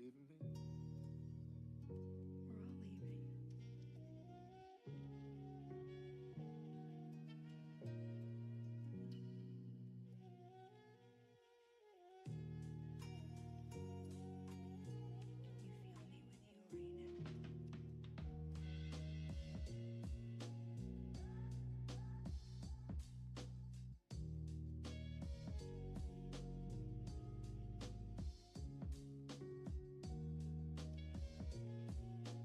leaving me? We're all leaving. You feel me with you, Raina.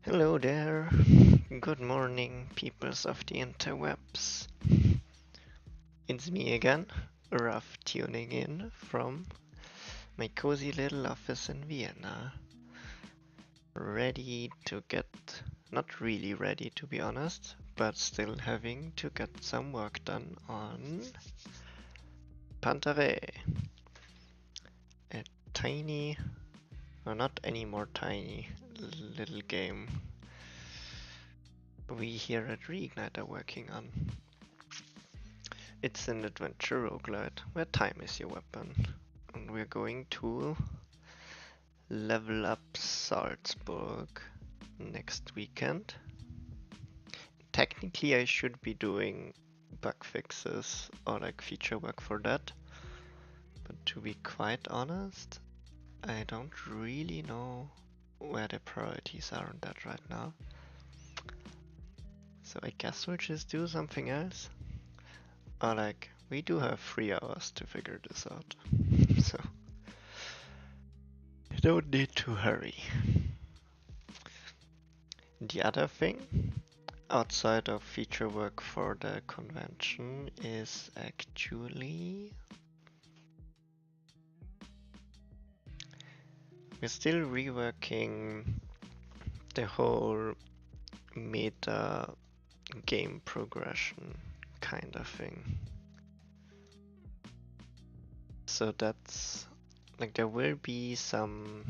Hello there. Good morning, peoples of the interwebs. It's me again, Ruff, tuning in from my cozy little office in Vienna. Ready to get, not really ready to be honest, but still having to get some work done on Panta Rhei. A tiny, or not any more tiny, little game we here at Reignite are working on. It's an adventure roguelite where time is your weapon. And we're going to level up Salzburg next weekend. Technically I should be doing bug fixes or like feature work for that. But to be quite honest, I don't really know where the priorities are on that right now. So I guess we'll just do something else. Or like, we do have 3 hours to figure this out. So you don't need to hurry. The other thing, outside of feature work for the convention, is actually we're still reworking the whole meta game progression kind of thing. So that's like there will be some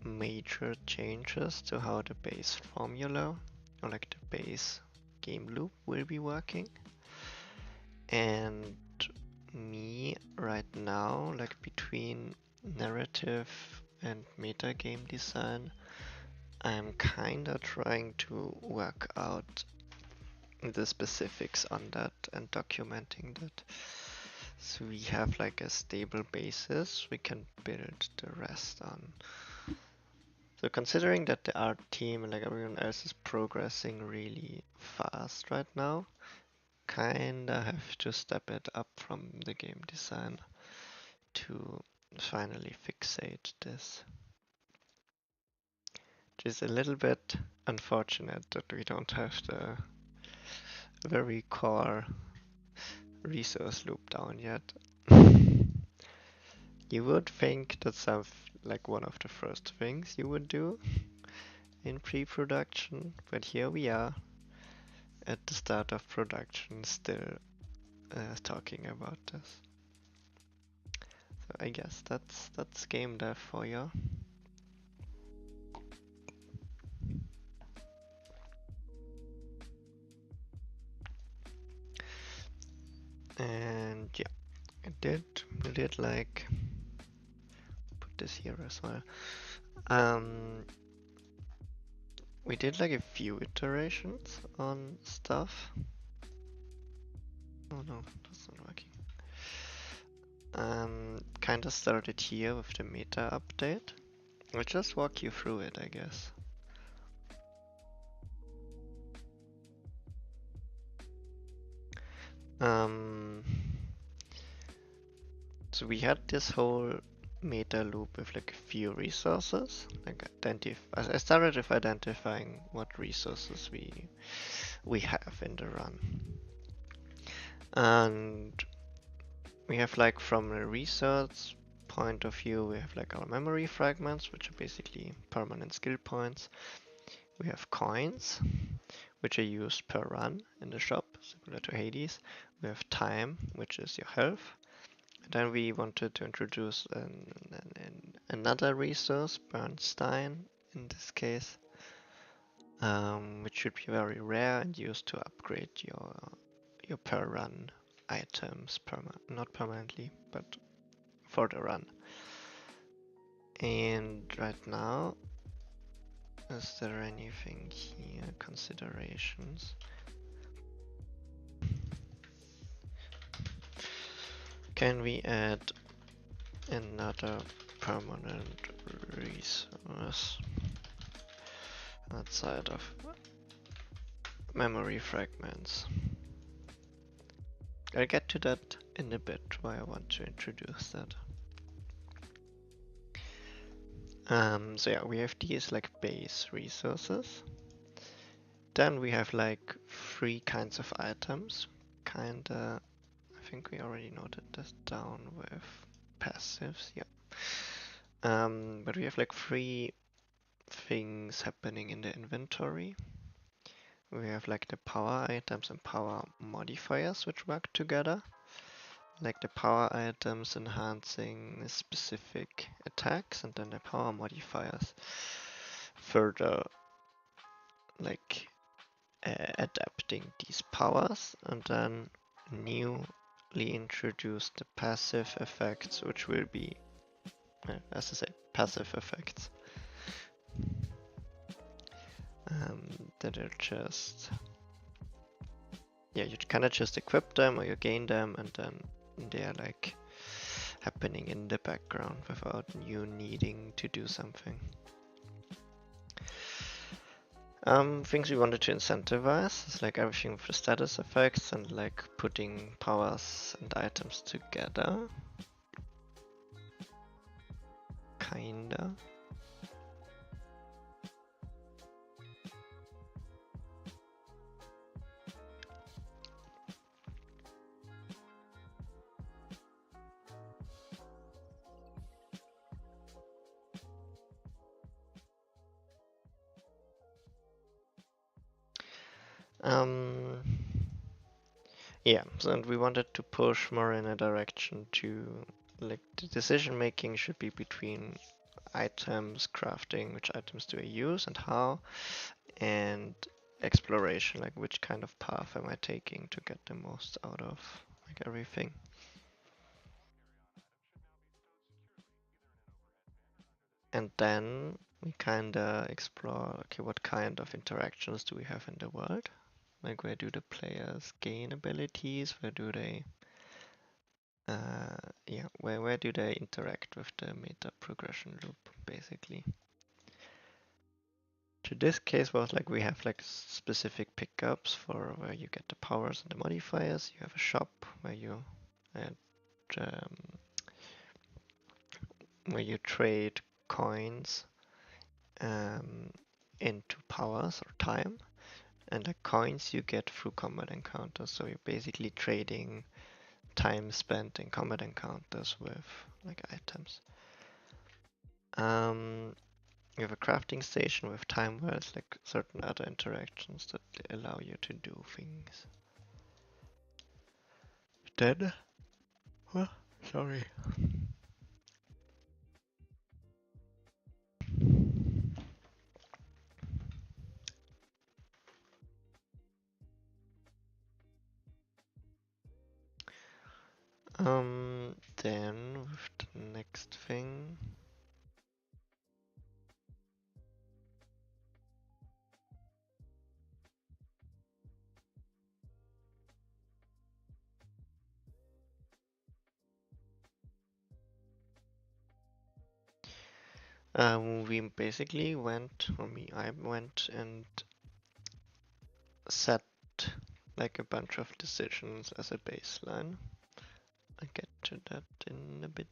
major changes to how the base formula or like the base game loop will be working. And me right now, like between narrative and meta game design, I'm kinda trying to work out the specifics on that and documenting that. So we have like a stable basis we can build the rest on. So considering that the art team and like everyone else is progressing really fast right now, kinda have to step it up from the game design to finally fixate this. Which is a little bit unfortunate that we don't have the very core resource loop down yet. You would think that's like one of the first things you would do in pre-production, but here we are at the start of production still talking about this. So I guess that's game dev for you. And yeah, I did like put this here as well. We did like a few iterations on stuff. Oh no, that's not working. Kinda started here with the meta update. I'll just walk you through it, I guess. So we had this whole meta loop with like a few resources. Like I started with identifying what resources we have in the run. And we have like from a research point of view, we have like our memory fragments, which are basically permanent skill points. We have coins, which are used per run in the shop, similar to Hades. We have time, which is your health. Then we wanted to introduce another resource, Bernstein in this case, which should be very rare and used to upgrade your per run items, not permanently, but for the run. And right now, is there anything here? Considerations. Can we add another permanent resource outside of memory fragments? I'll get to that in a bit, why I want to introduce that. So yeah, we have these like base resources. Then we have like three kinds of items. Kinda, I think we already noted this down with passives, yeah. But we have like three things happening in the inventory. We have like the power items and power modifiers which work together. Like the power items enhancing specific attacks, and then the power modifiers further like adapting these powers, and then newly introduced the passive effects, which will be, as I say, passive effects. That are just, yeah, you kind of just equip them or you gain them, and then they're like happening in the background without you needing to do something. Things we wanted to incentivize is like everything with the status effects and like putting powers and items together. Kinda. Um, yeah, so and we wanted to push more in a direction to like the decision making should be between items, crafting, which items do I use and how, and exploration, like which kind of path am I taking to get the most out of like everything. And then we kinda explore, okay, what kind of interactions do we have in the world? Like where do the players gain abilities? Where do they yeah, where do they interact with the meta progression loop, basically? To this case was like we have like specific pickups for where you get the powers and the modifiers. You have a shop uh, um, where you trade coins um, into powers or time, and the coins you get through combat encounters. So you're basically trading time spent in combat encounters with like items. You have a crafting station with time words, like certain other interactions that allow you to do things. Then, well, sorry. Then with the next thing. We basically went, or me, I went and set like a bunch of decisions as a baseline. I'll get to that in a bit.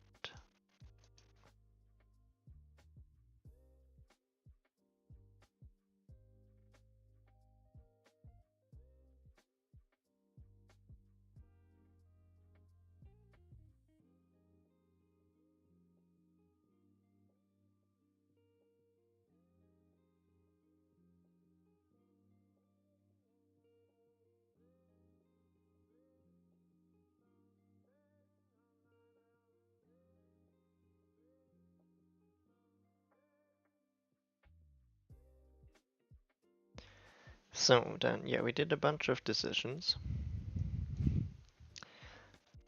So then, yeah, we did a bunch of decisions.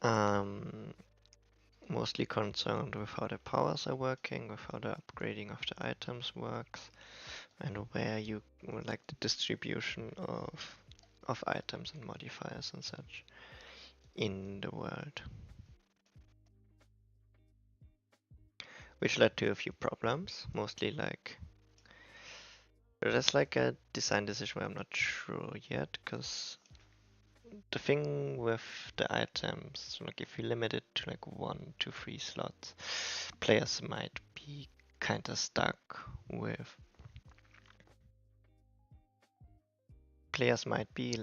Um, Mostly concerned with how the powers are working, with how the upgrading of the items works, and where you like the distribution of items and modifiers and such in the world, which led to a few problems. Mostly like there's like a design decision where I'm not sure yet, because the thing with the items, like if you limit it to like 1 to 3 slots, players might be kinda stuck with players might be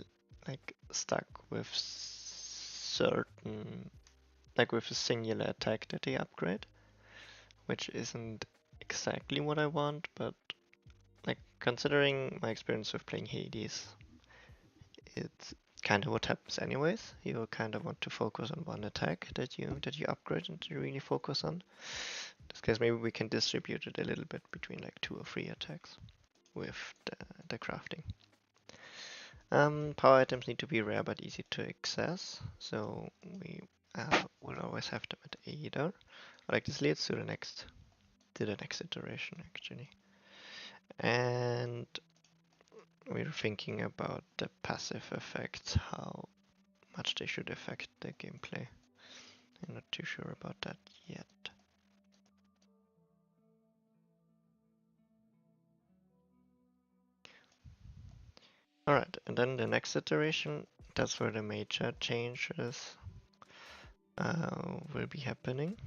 like stuck with certain, like with a singular attack that they upgrade, which isn't exactly what I want, but like considering my experience with playing Hades, it's kind of what happens anyways. You kind of want to focus on one attack that you upgrade and to really focus on. In this case, maybe we can distribute it a little bit between like 2 or 3 attacks with the crafting. Power items need to be rare but easy to access, so we will always have them at either. Like this leads to the next iteration actually. And we're thinking about the passive effects, how much they should affect the gameplay. I'm not too sure about that yet. Alright, and then the next iteration, that's where the major changes will be happening.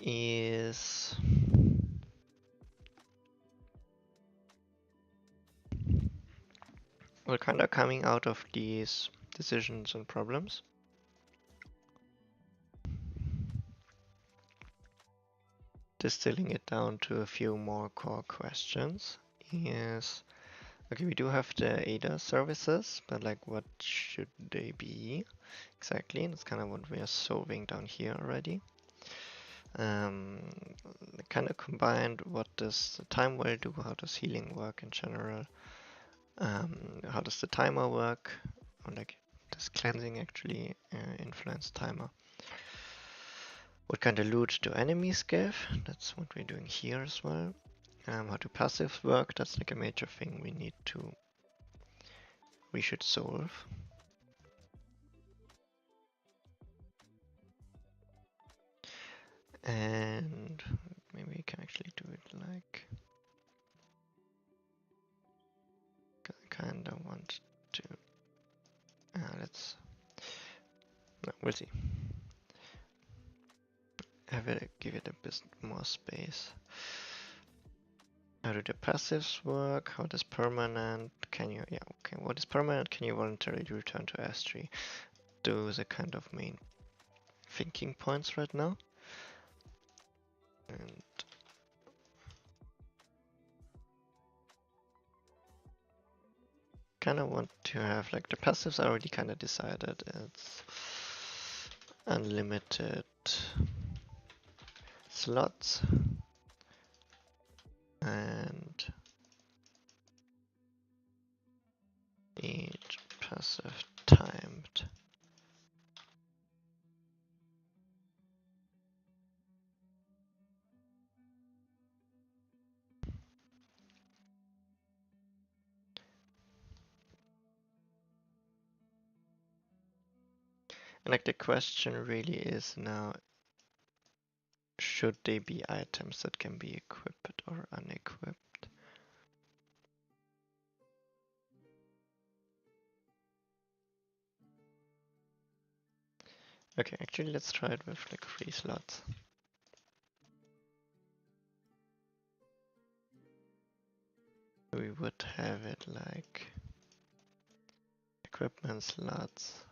Is we're kind of coming out of these decisions and problems. Distilling it down to a few more core questions is, okay, we do have the ADA services, but like what should they be exactly? That's kind of what we are solving down here already. Kind of combined, what does the time well do? How does healing work in general? How does the timer work? Or like, does cleansing actually influence timer? What kind of loot do enemies give? That's what we're doing here as well. How do passives work? That's like a major thing we should solve. And maybe we can actually do it like, I kind of want to, let's, no, we'll see. Give it a bit more space. How do the passives work? How does permanent? Can you, yeah, okay. What is permanent? Can you voluntarily return to S3? Those are kind of main thinking points right now. And kind of want to have like the passives are already kind of decided. It's unlimited slots and each passive timed. And like the question really is now, should they be items that can be equipped or unequipped? Okay, actually let's try it with like 3 slots. We would have it like equipment slots.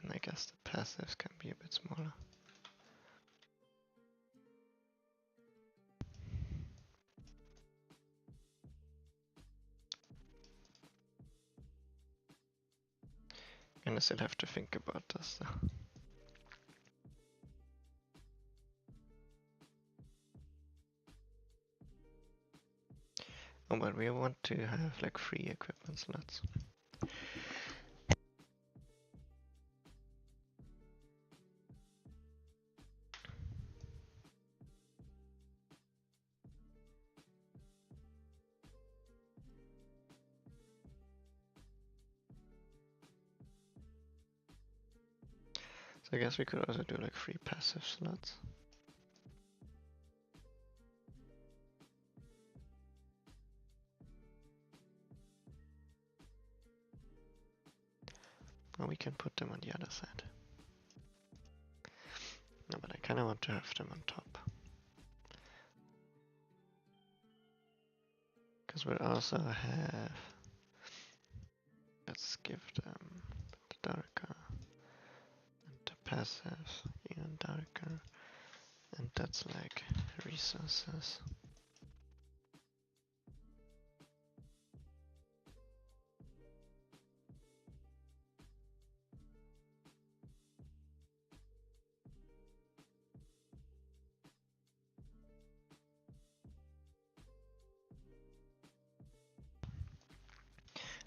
Then I guess the passives can be a bit smaller. And I still have to think about this. Oh, but we want to have like 3 equipment slots. So I guess we could also do like 3 passive slots. Or we can put them on the other side. No, but I kind of want to have them on top. Because we'll also have... Let's give them the darker and the passive even darker. And that's like resources.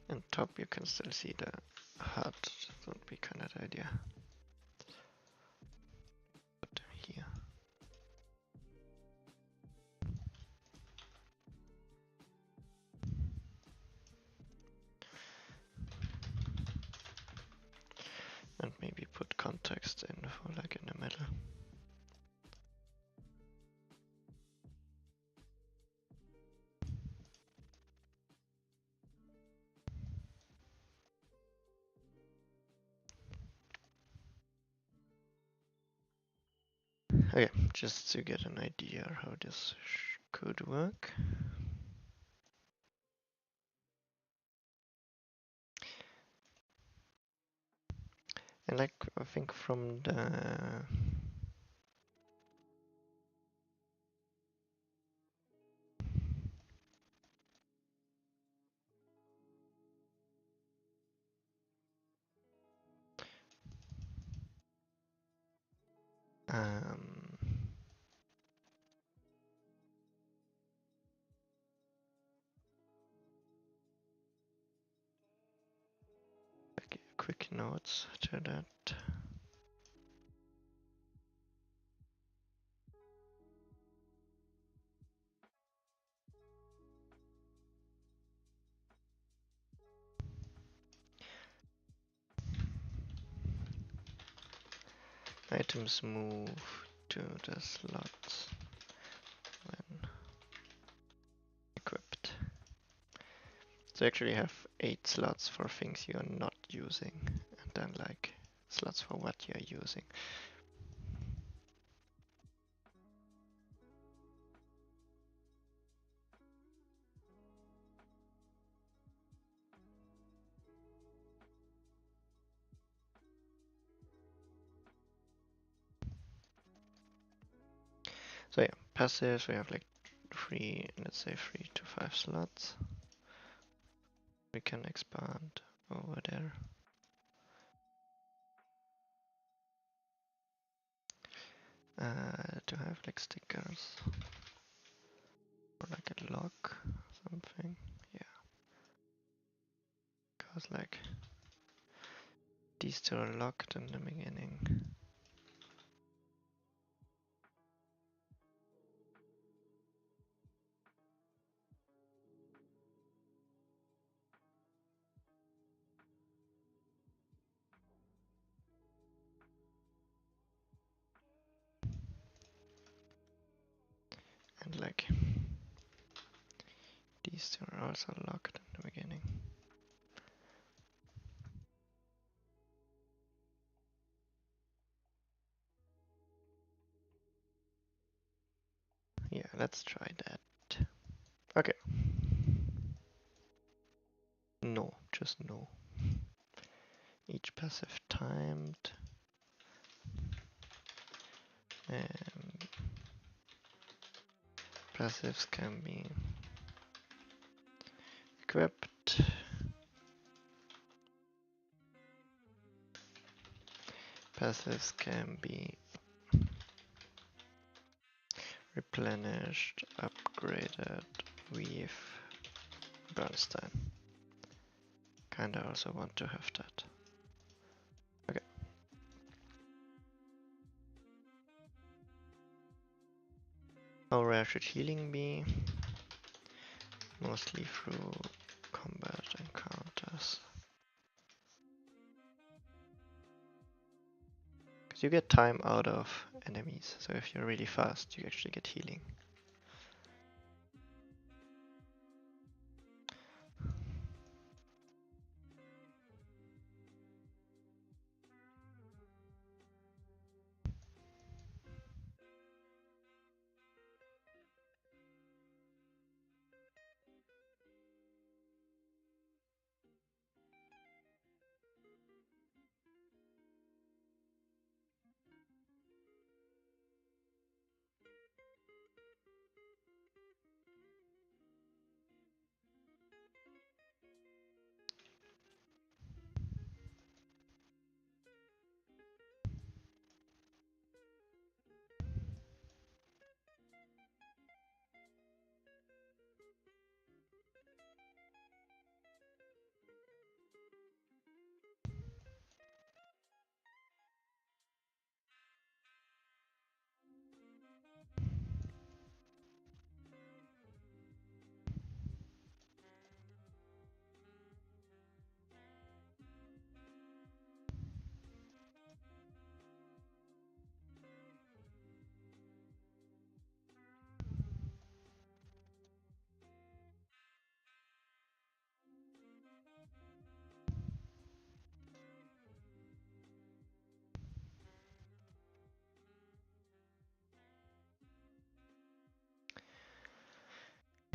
And top you can still see the hut. That would be kind of the idea. Put them here. And maybe put context info like in the middle. Okay, just to get an idea how this could work. And like I think from the um, like quick notes to that. Items move to the slots when equipped. So you actually have 8 slots for things you're not using, and then like slots for what you're using. So yeah, passives we have like 3, let's say 3 to 5 slots. We can expand over there. To have like stickers or like a lock something, yeah. Cause like these two are locked in the beginning. And like these two are also locked in the beginning. Yeah, let's try that. Okay. No, just no. Each passive timed. And passives can be equipped. Passives can be replenished, upgraded with Bernstein. Kinda also want to have that. Okay. How rare should healing be? Mostly through combat encounters. Because you get time out of enemies, so if you're really fast, you actually get healing.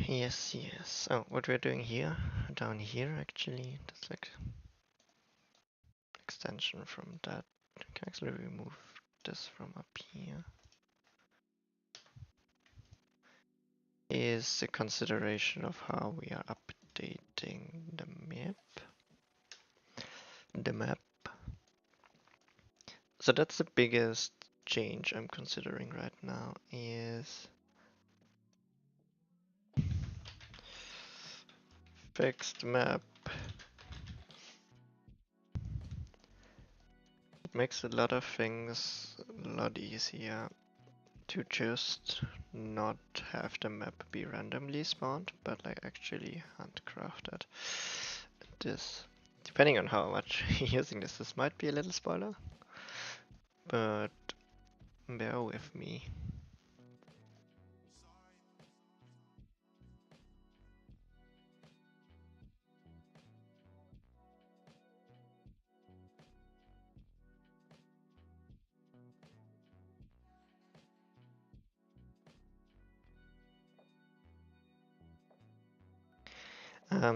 Yes, yes. Oh, what we're doing here, down here actually, that's like extension from that. I can actually remove this from up here. Is a consideration of how we are updating the map. The map. So that's the biggest change I'm considering right now is fixed map. It makes a lot of things a lot easier to just not have the map be randomly spawned, but like actually handcrafted. This, depending on how much you're using this might be a little spoiler, but bear with me.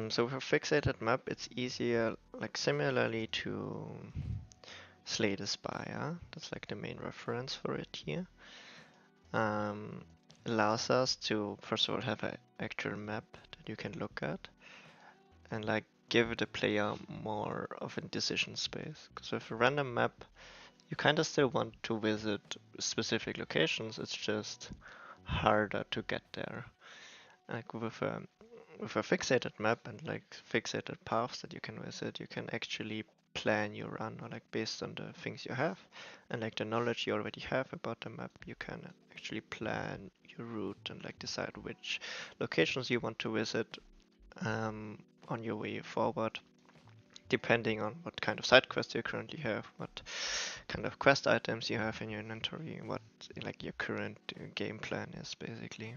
So for fixated map, it's easier, like similarly to Slay the Spire. That's like the main reference for it here. Um, Allows us to first of all have an actual map that you can look at, and like give the player more of a decision space. Because with a random map, you kind of still want to visit specific locations. It's just harder to get there. Like with a fixated map and like fixated paths that you can visit, you can actually plan your run or like based on the things you have and like the knowledge you already have about the map, you can actually plan your route and like decide which locations you want to visit on your way forward, depending on what kind of side quests you currently have, what kind of quest items you have in your inventory, what like your current game plan is basically.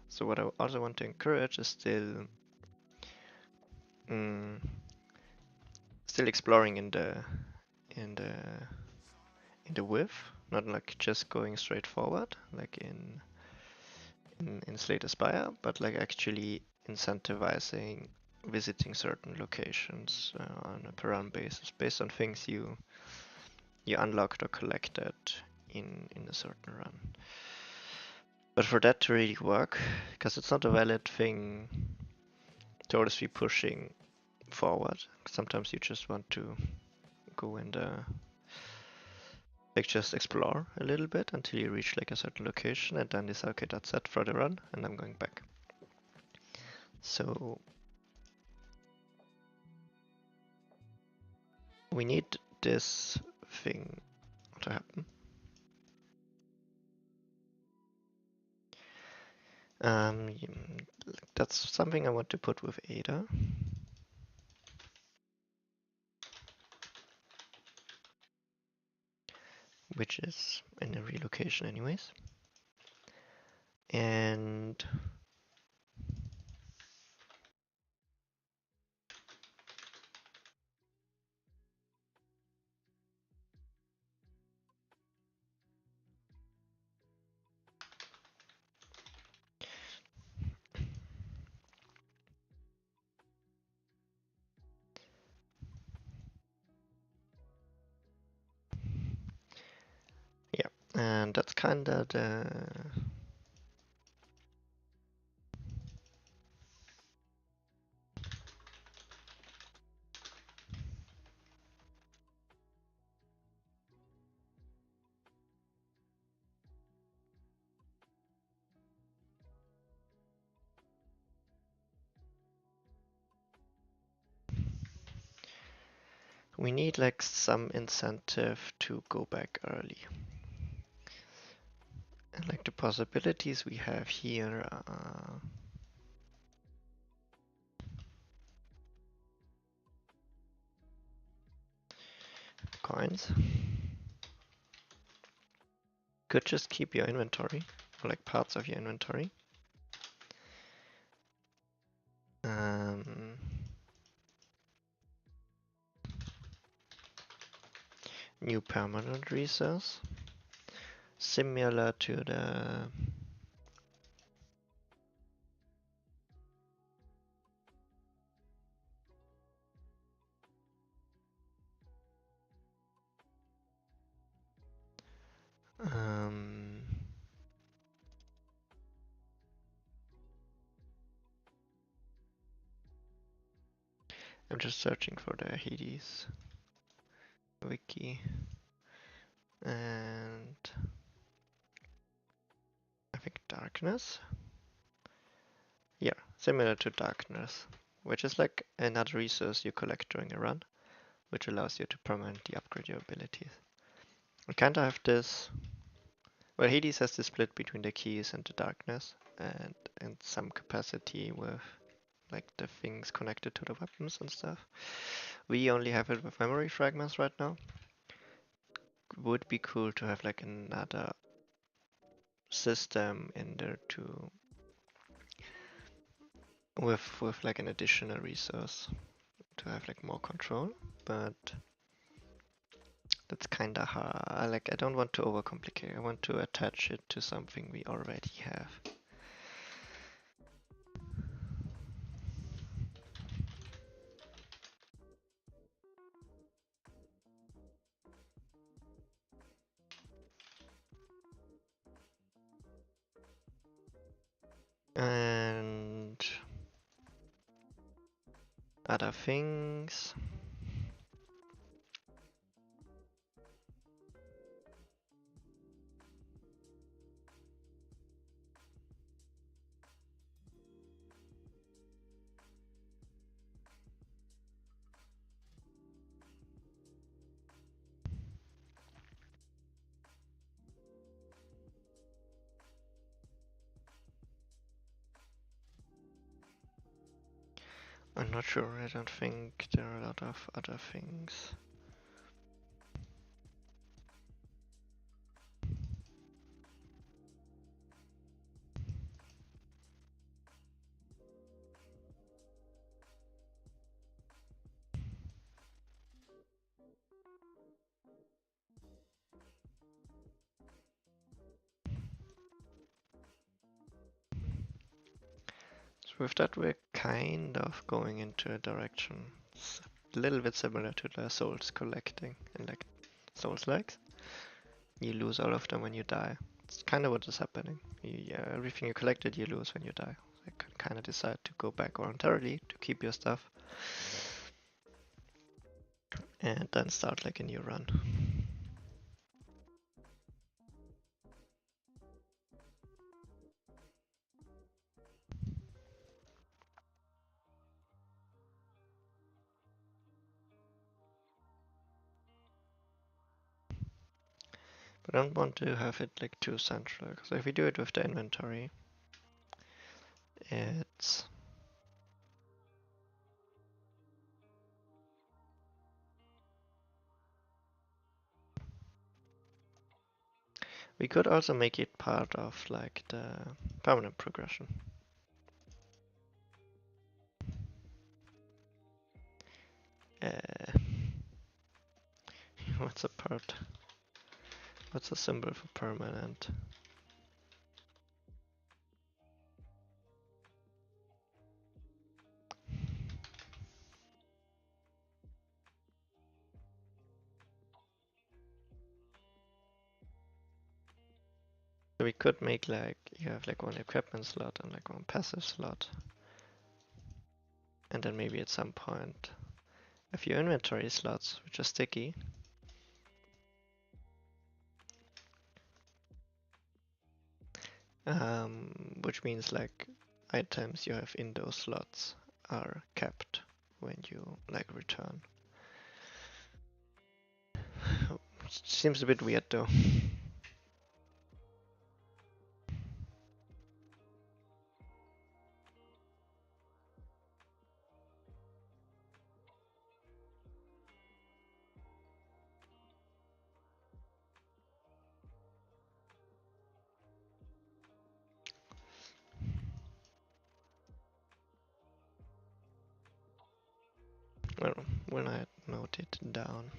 So what I also want to encourage is mm, still exploring in the in the width, not like just going straight forward, like in Slay the Spire, but like actually incentivizing visiting certain locations on a per run basis, based on things you unlocked or collected in a certain run. But for that to really work, because it's not a valid thing to always be pushing forward. Sometimes you just want to go and like just explore a little bit until you reach like a certain location and then decide, okay, that's it for the run and I'm going back. So we need this thing to happen. Um, that's something I want to put with Ada. Which is in a relocation anyways. And yeah, and that's kind of the we need like some incentive to go back early. And like the possibilities we have here are coins. Could just keep your inventory, or like parts of your inventory. Um, New permanent resource, similar to the I'm just searching for the Hades wiki, and I think darkness. Yeah, similar to darkness, which is like another resource you collect during a run, which allows you to permanently upgrade your abilities. We kind of have this. Well, Hades has the split between the keys and the darkness, and in some capacity with like the things connected to the weapons and stuff. We only have it with memory fragments right now. Would be cool to have like another system in there to with like an additional resource to have like more control, but that's kind of hard. Like I don't want to overcomplicate. I want to attach it to something we already have. And other things. I'm not sure. I don't think there are a lot of other things. So with that, we're kind of going into a direction. It's a little bit similar to the souls collecting in like souls likes. You lose all of them when you die. It's kind of what is happening. Everything you collected, you lose when you die. So you can kind of decide to go back voluntarily to keep your stuff, and then start like a new run. But I don't want to have it like too central, because if we do it with the inventory, it's we could also make it part of like the permanent progression. Uh, what's a part? What's a symbol for permanent? So we could make like you have like one equipment slot and like one passive slot, and then maybe at some point, if your inventory slots which are sticky, which means like items you have in those slots are kept when you like return. Seems a bit weird though. Well, when I note it down.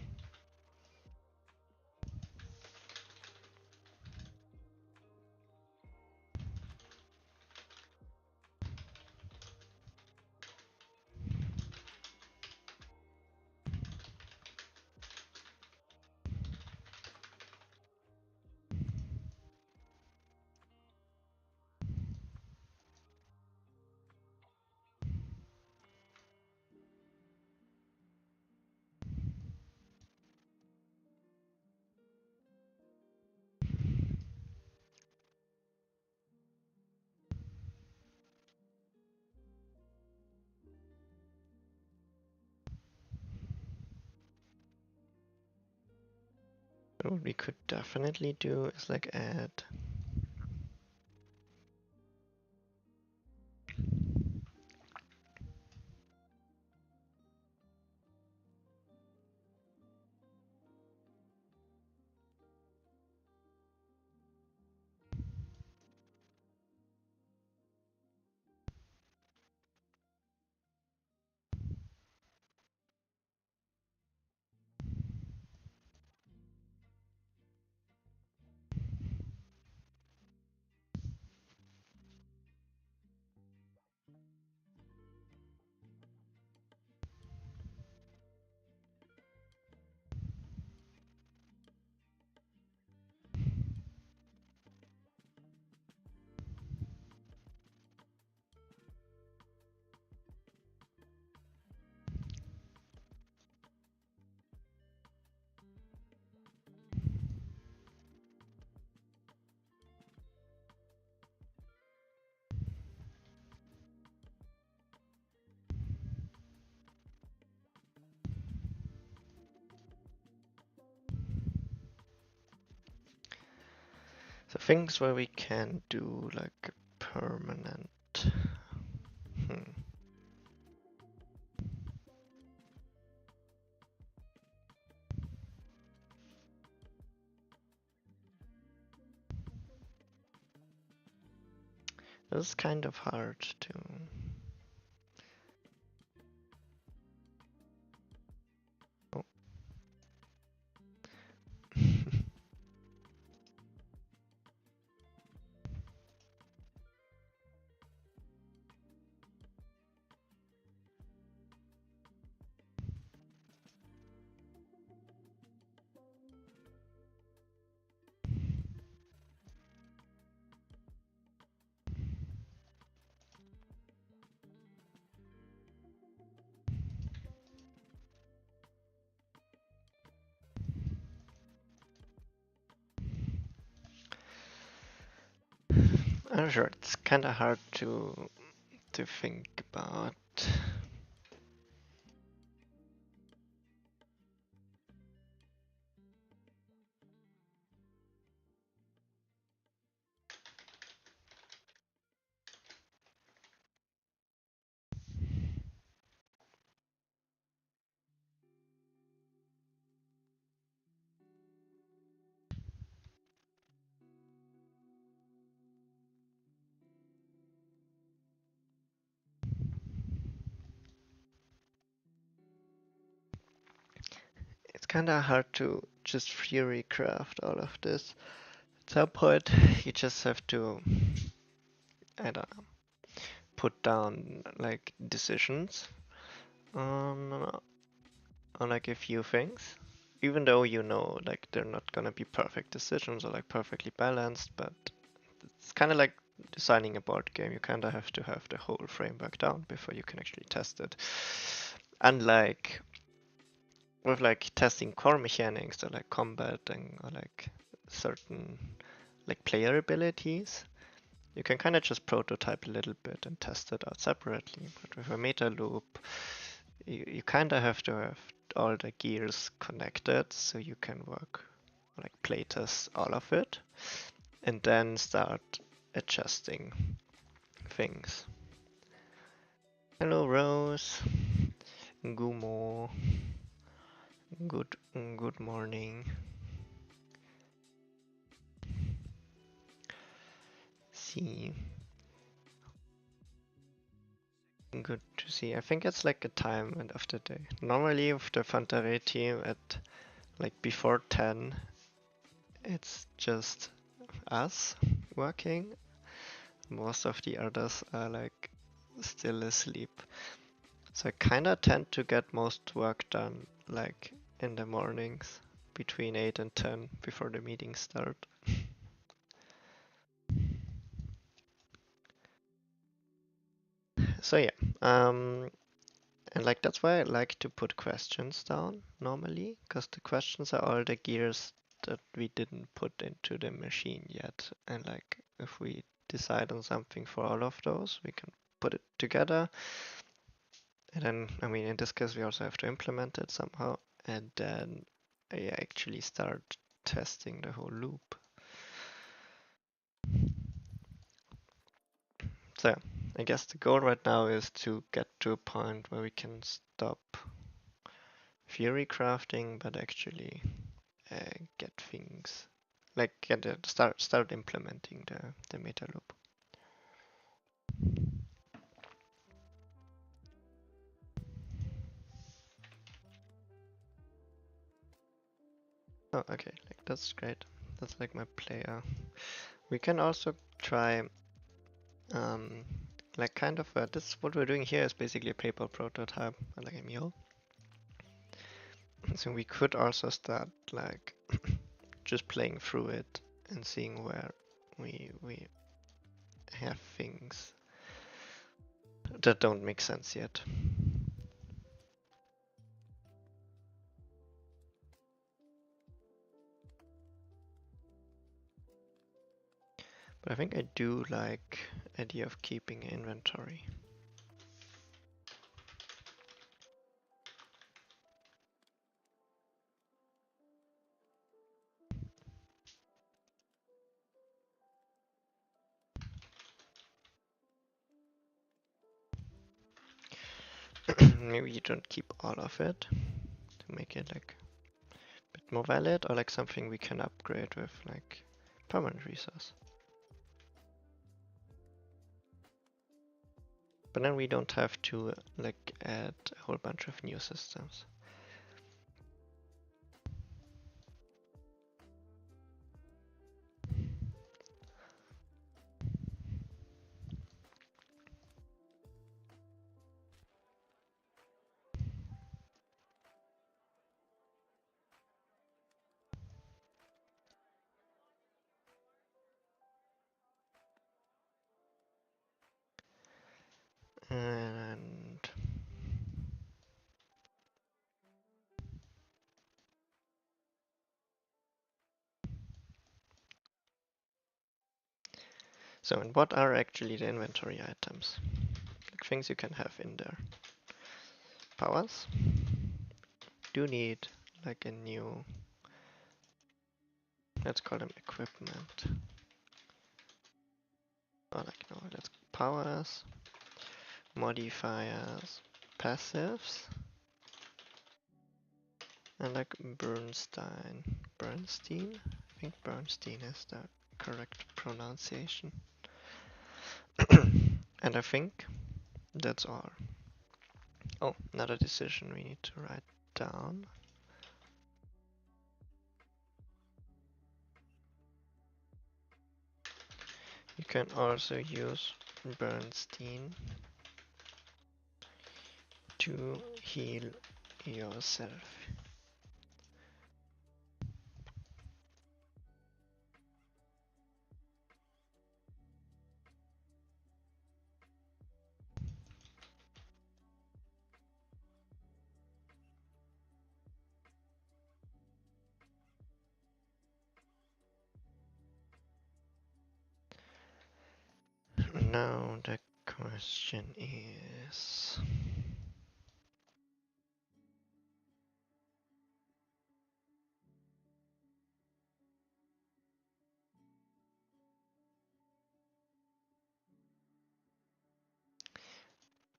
What we could definitely do is like add. So things where we can do like permanent. Hmm. This is kind of hard to. Oh. I'm not sure. It's kind of hard to think about. It's kind of hard to just theory craft all of this. At some point, you just have to, I don't know, put down like decisions on on like a few things, even though you know like they're not gonna be perfect decisions or like perfectly balanced, but it's kind of like designing a board game. You kind of have to have the whole framework down before you can actually test it. Unlike with like testing core mechanics or like combat and or like certain like player abilities, you can kind of just prototype a little bit and test it out separately. But with a meta loop, you kind of have to have all the gears connected so you can work like playtest all of it and then start adjusting things. Hello Rose, Gumo, good morning. See, good to see. I think it's like a time end of the day. Normally with the Panta Rhei team at like before 10, it's just us working. Most of the others are like still asleep. So I kinda tend to get most work done like in the mornings between 8 and 10 before the meetings start. So yeah, and like that's why I like to put questions down normally, because the questions are all the gears that we didn't put into the machine yet. And like if we decide on something for all of those, we can put it together. And then, I mean, in this case, we also have to implement it somehow. And then I actually start testing the whole loop. So I guess the goal right now is to get to a point where we can stop theory crafting, but actually get things like start implementing the meta loop. Oh, okay, like that's great. That's like my player. We can also try um like kind of this what we're doing here is basically a paper prototype, like a mule. So we could also start like just playing through it and seeing where we have things that don't make sense yet. But I think I do like idea of keeping inventory. Maybe you don't keep all of it to make it like a bit more valid, or like something we can upgrade with like permanent resource. But then we don't have to like add a whole bunch of new systems. And so, and what are actually the inventory items? Like things you can have in there. Powers. Do need like a new, let's call them equipment. Or like no, let's powers, modifiers, passives, and like Bernstein. I think Bernstein is the correct pronunciation. And I think that's all. Oh, another decision we need to write down. You can also use Bernstein to heal yourself. Now the question is,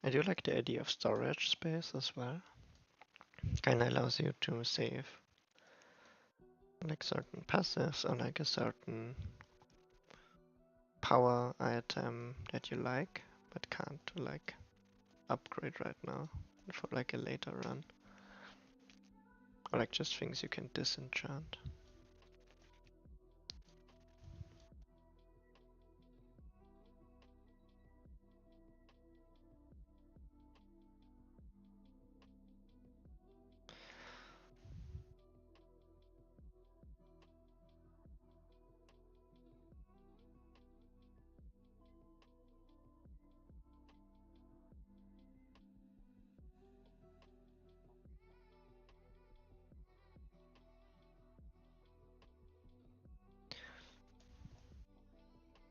I do like the idea of storage space as well. Kinda allows you to save like certain passives or like a certain power item that you like but can't like upgrade right now for like a later run. Or like just things you can disenchant.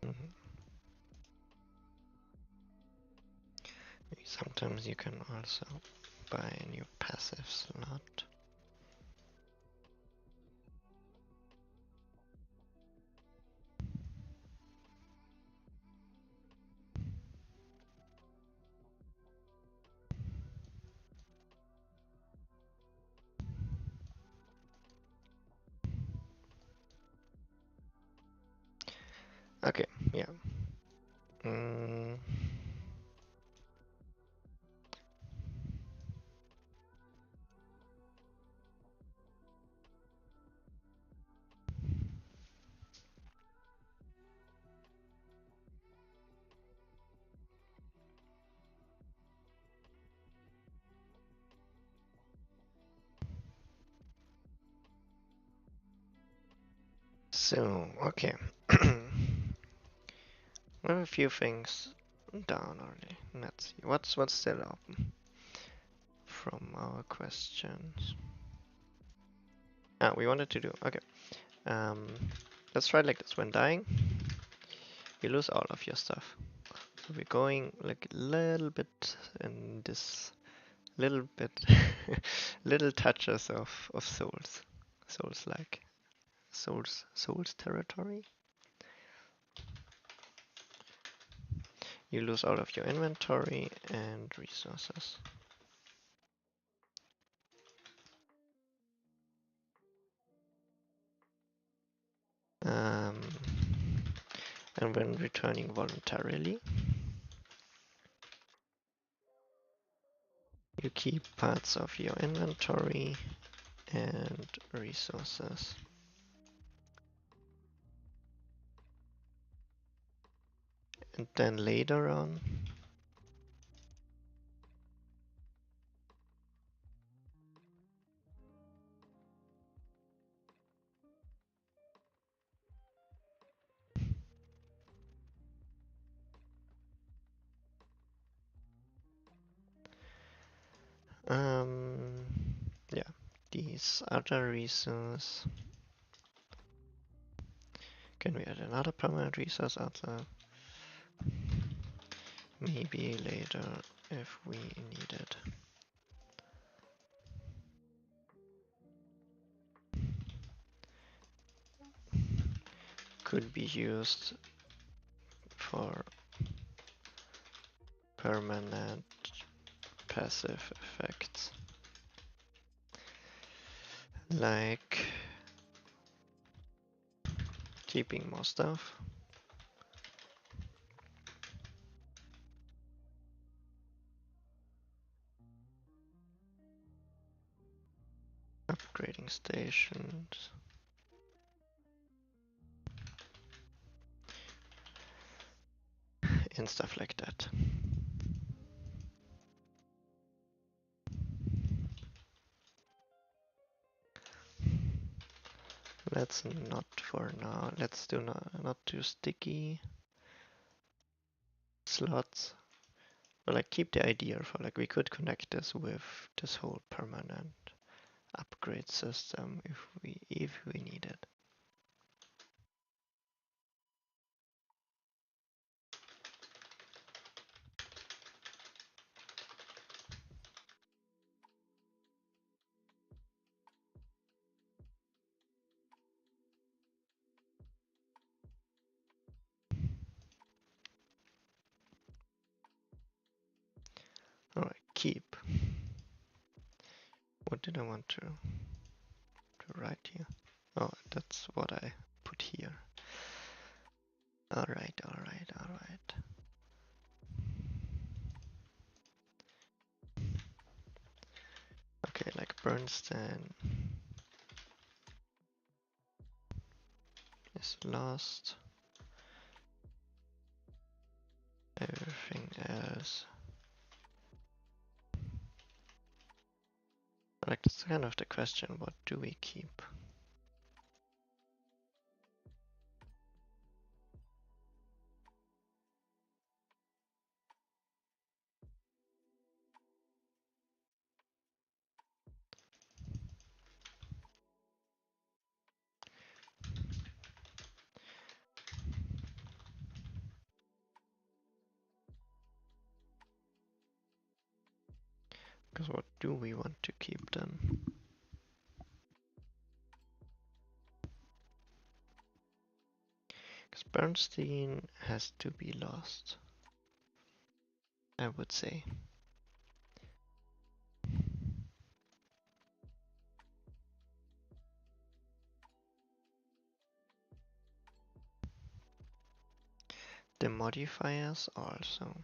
Mhm. Sometimes you can also buy a new passive slot. Okay, yeah. Mm, so, okay. We have a few things down already. Let's see. What's still open from our questions? Ah, we wanted to do. Okay. Um, let's try like this. When dying, you lose all of your stuff. So we're going like a little bit in this little bit, little touches of souls like souls territory. You lose all of your inventory and resources. Um, and when returning voluntarily, you keep parts of your inventory and resources. And then later on, um, yeah, these other resources. Can we add another permanent resource outside? Maybe later if we need it. Could be used for permanent passive effects. Like keeping more stuff. Upgrading stations. And stuff like that. Let's not for now. Let's do not too sticky slots. But like keep the idea for like we could connect this with this whole permanent upgrade system if we need it. Alright, keep. What did I want to write here? Oh, that's what I put here. Alright, alright, alright. Okay, like Bernstein is lost. Everything else. Like that's kind of the question, what do we keep? Because what do we want to keep then? Because Bernstein has to be lost, I would say. the modifiers also.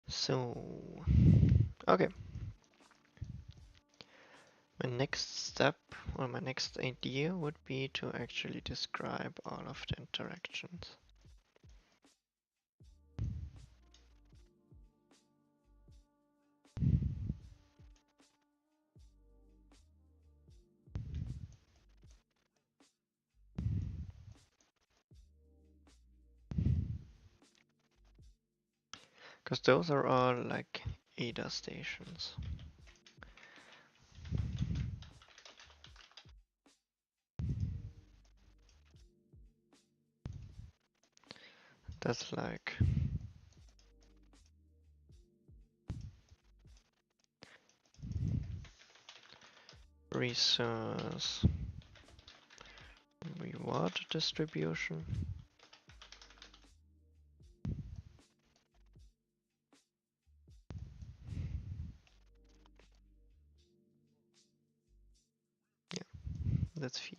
So, okay. My next step or my next idea would be to actually describe all of the interactions. Because those are all like ADA stations. That's like resource reward distribution. Yeah, that's fee.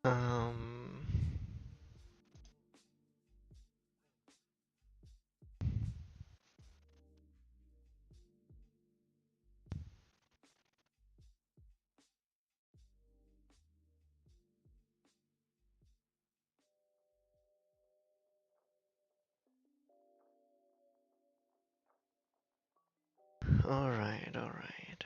Um, alright, alright.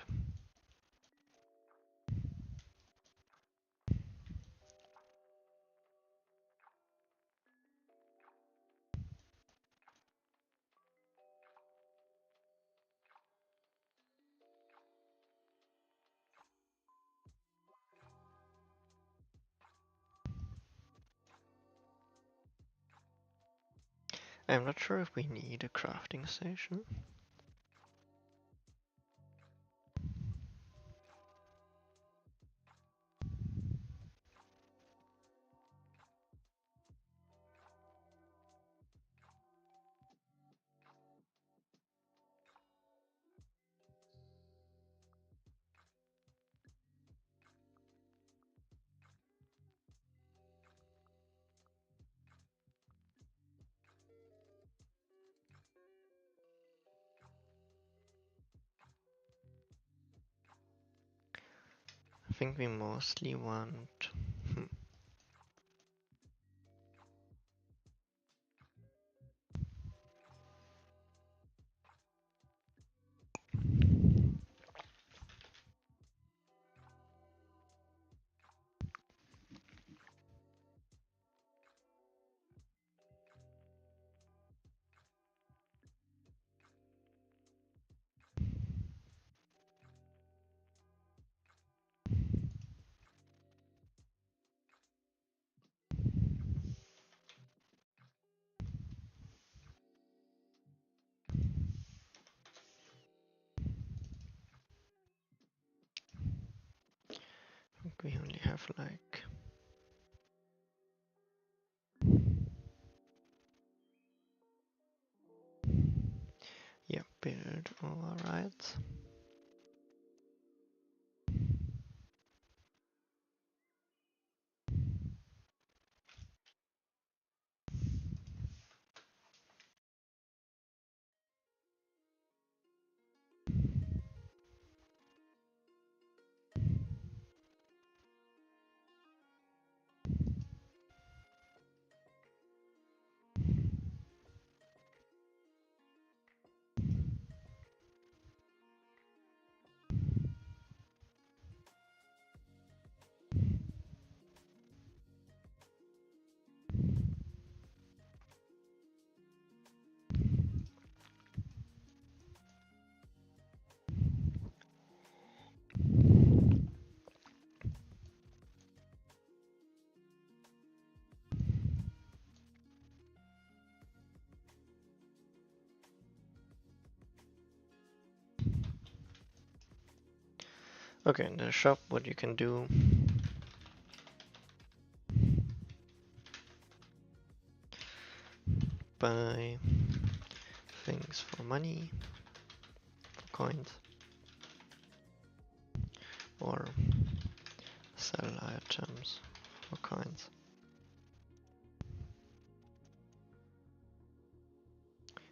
I'm not sure if we need a crafting station. I think we mostly want. Hmm, I think we only have like. Yeah, build overrides. Okay, in the shop, what you can do. Buy things for money, for coins, or sell items for coins.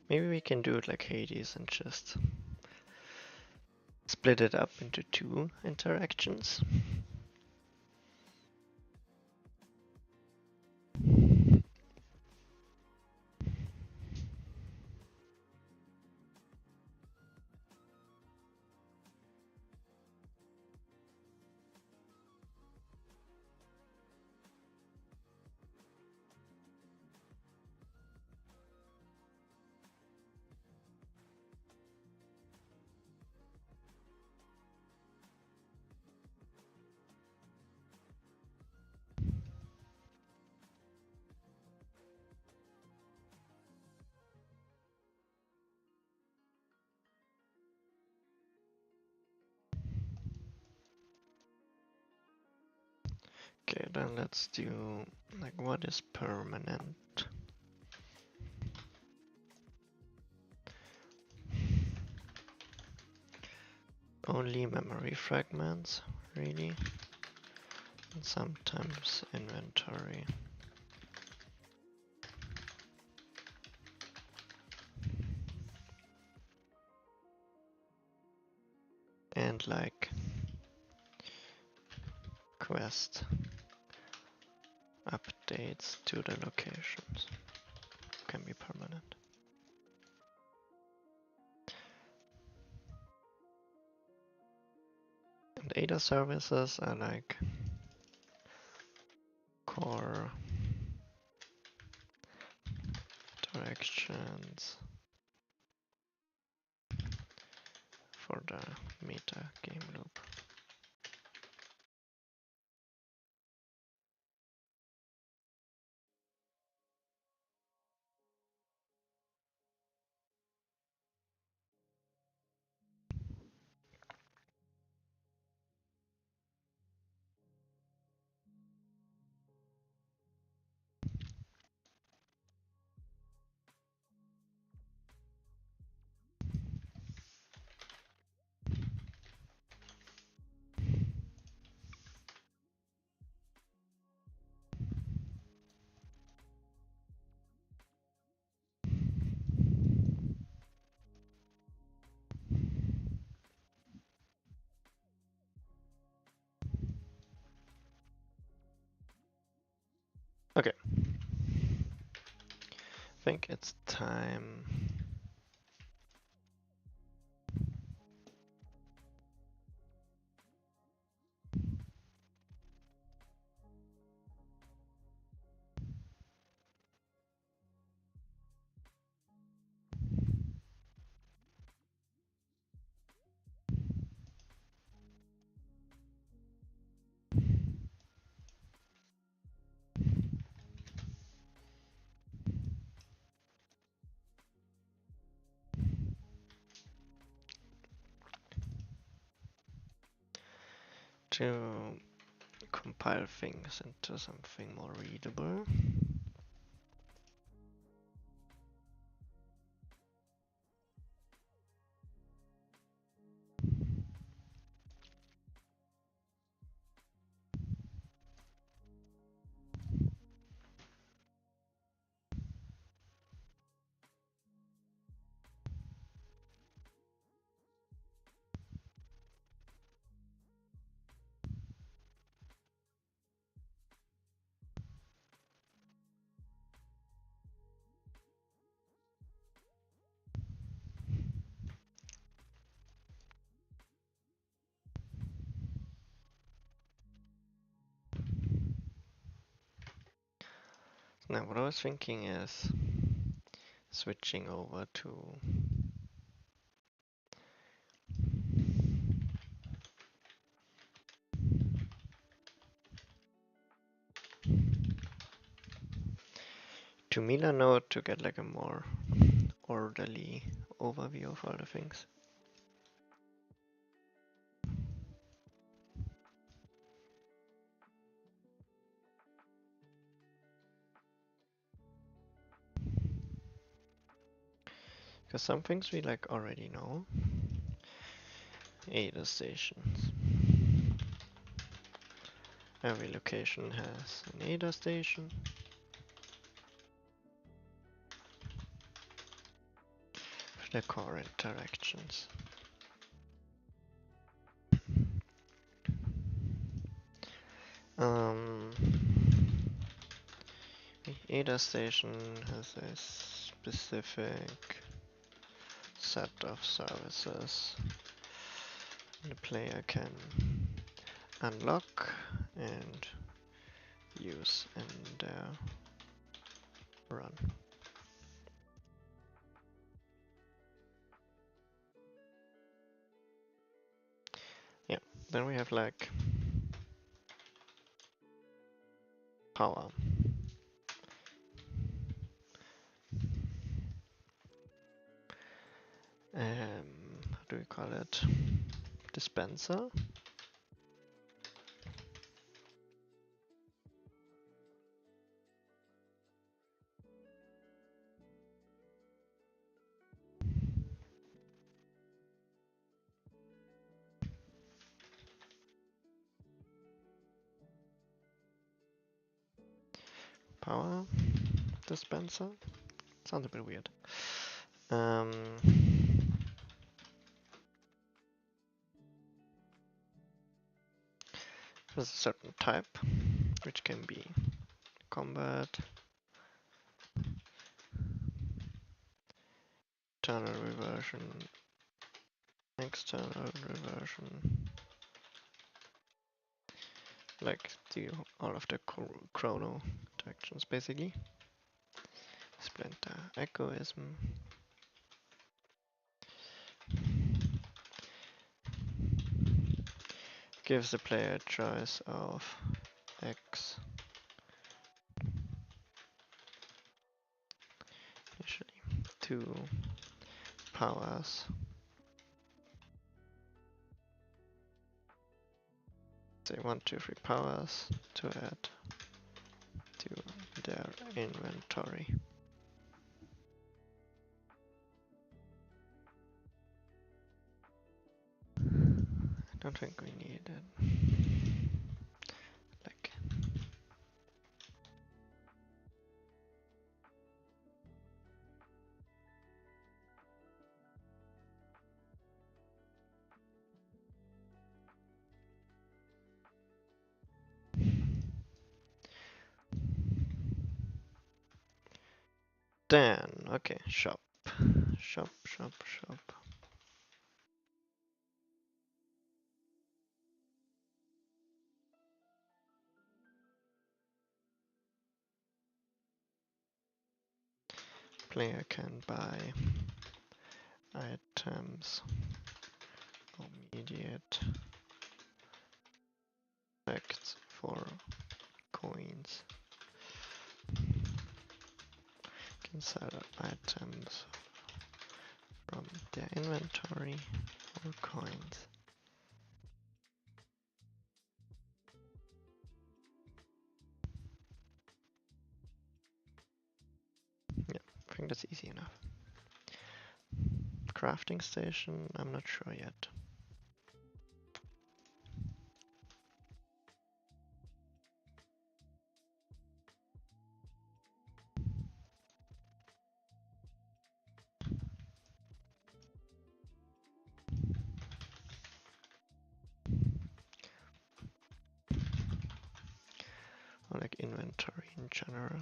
Maybe we can do it like Hades and just split it up into two interactions. Okay, then let's do like what is permanent? Only memory fragments, really? And sometimes inventory. And like quest updates to the locations can be permanent. And ADA services are like core directions for the meta game loop. Okay, I think it's time. To compile things into something more readable. Now what I was thinking is switching over to Mila Node to get like a more orderly overview of all the things. Because some things we like already know. Ada stations. Every location has an Ada station. The core interactions. Um, the Ada station has a specific set of services the player can unlock and use and run. Yeah, then we have like power. How do we call it? Dispenser? Power dispenser? Sounds a bit weird. There's a certain type, which can be combat, internal reversion, external reversion, like all of the chrono interactions basically. Splinter, egoism. Gives the player a choice of X initially, 2 powers. Say 1, 2, 3 powers to add to their inventory. I don't think we need it. Like, then, okay, shop. Shop, shop, shop. Player can buy items, immediate effects for coins. Can sell items from their inventory for coins. Yeah, I think that's easy enough. Crafting station, I'm not sure yet. Or like inventory in general.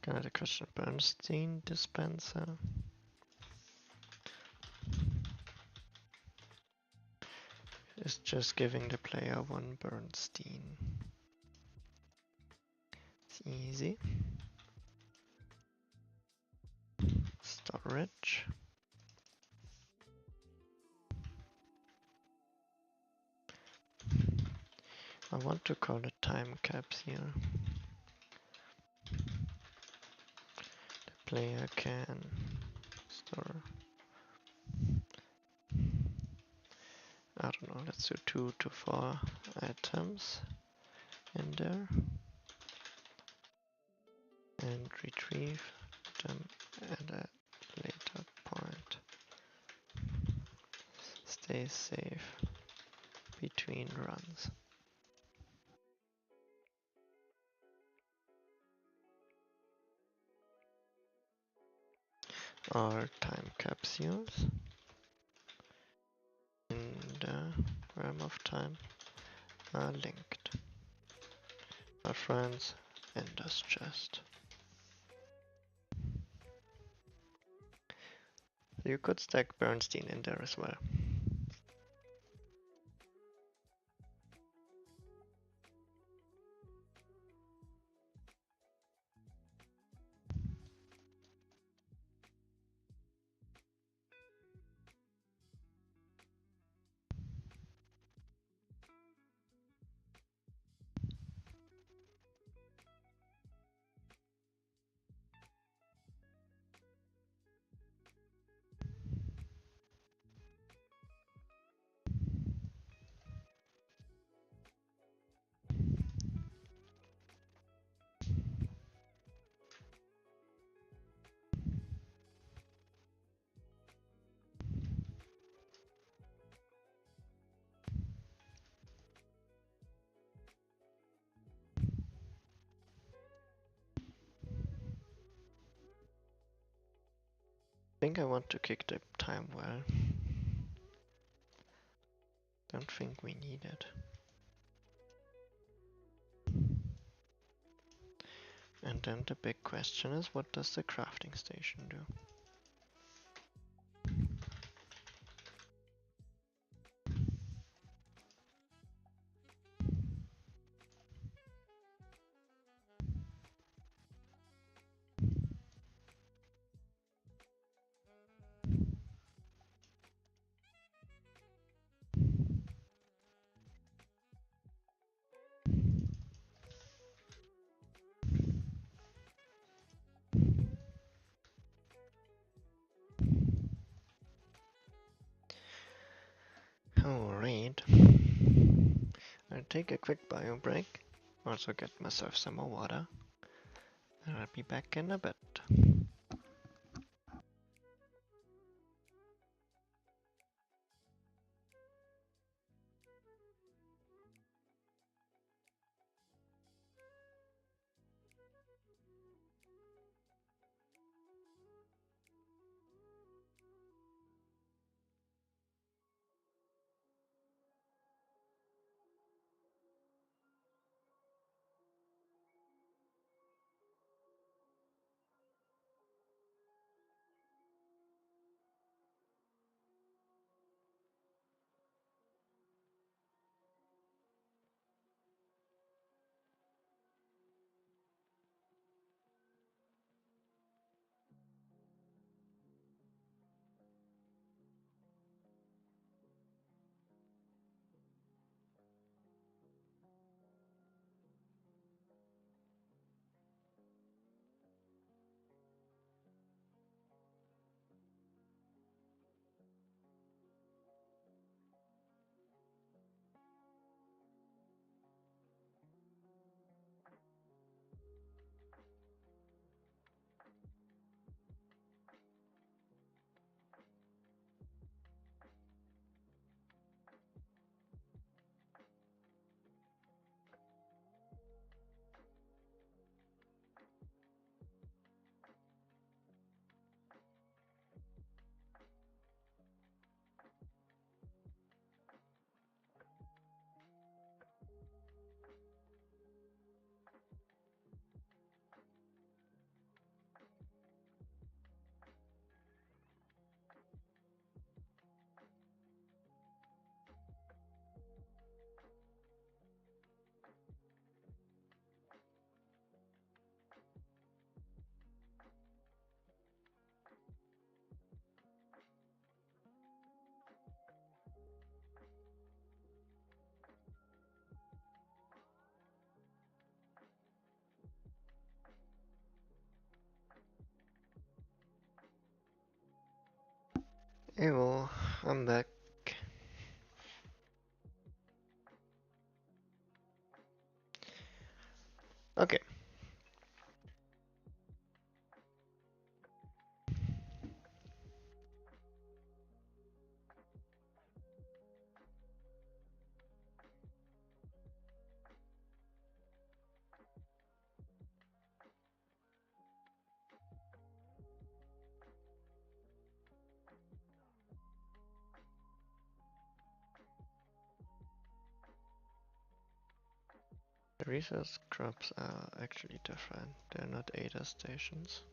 Kind of the question Bernstein dispenser. Is just giving the player 1 Bernstein. It's easy. Storage. I want to call it time caps here. The player can store, I don't know, let's do 2 to 4 items in there and retrieve them at a later point. Stay safe between runs. All time capsules in the realm of time are linked. Our friends, Ender's chest. You could stack Bernstein in there as well. I think I want to kick the time well. Don't think we need it. And then the big question is, what does the crafting station do? Alright. I'll take a quick bio break. Also get myself some more water. And I'll be back in a bit. Hey, well, I'm back. Okay, the resource crops are actually different. They're not ADA stations.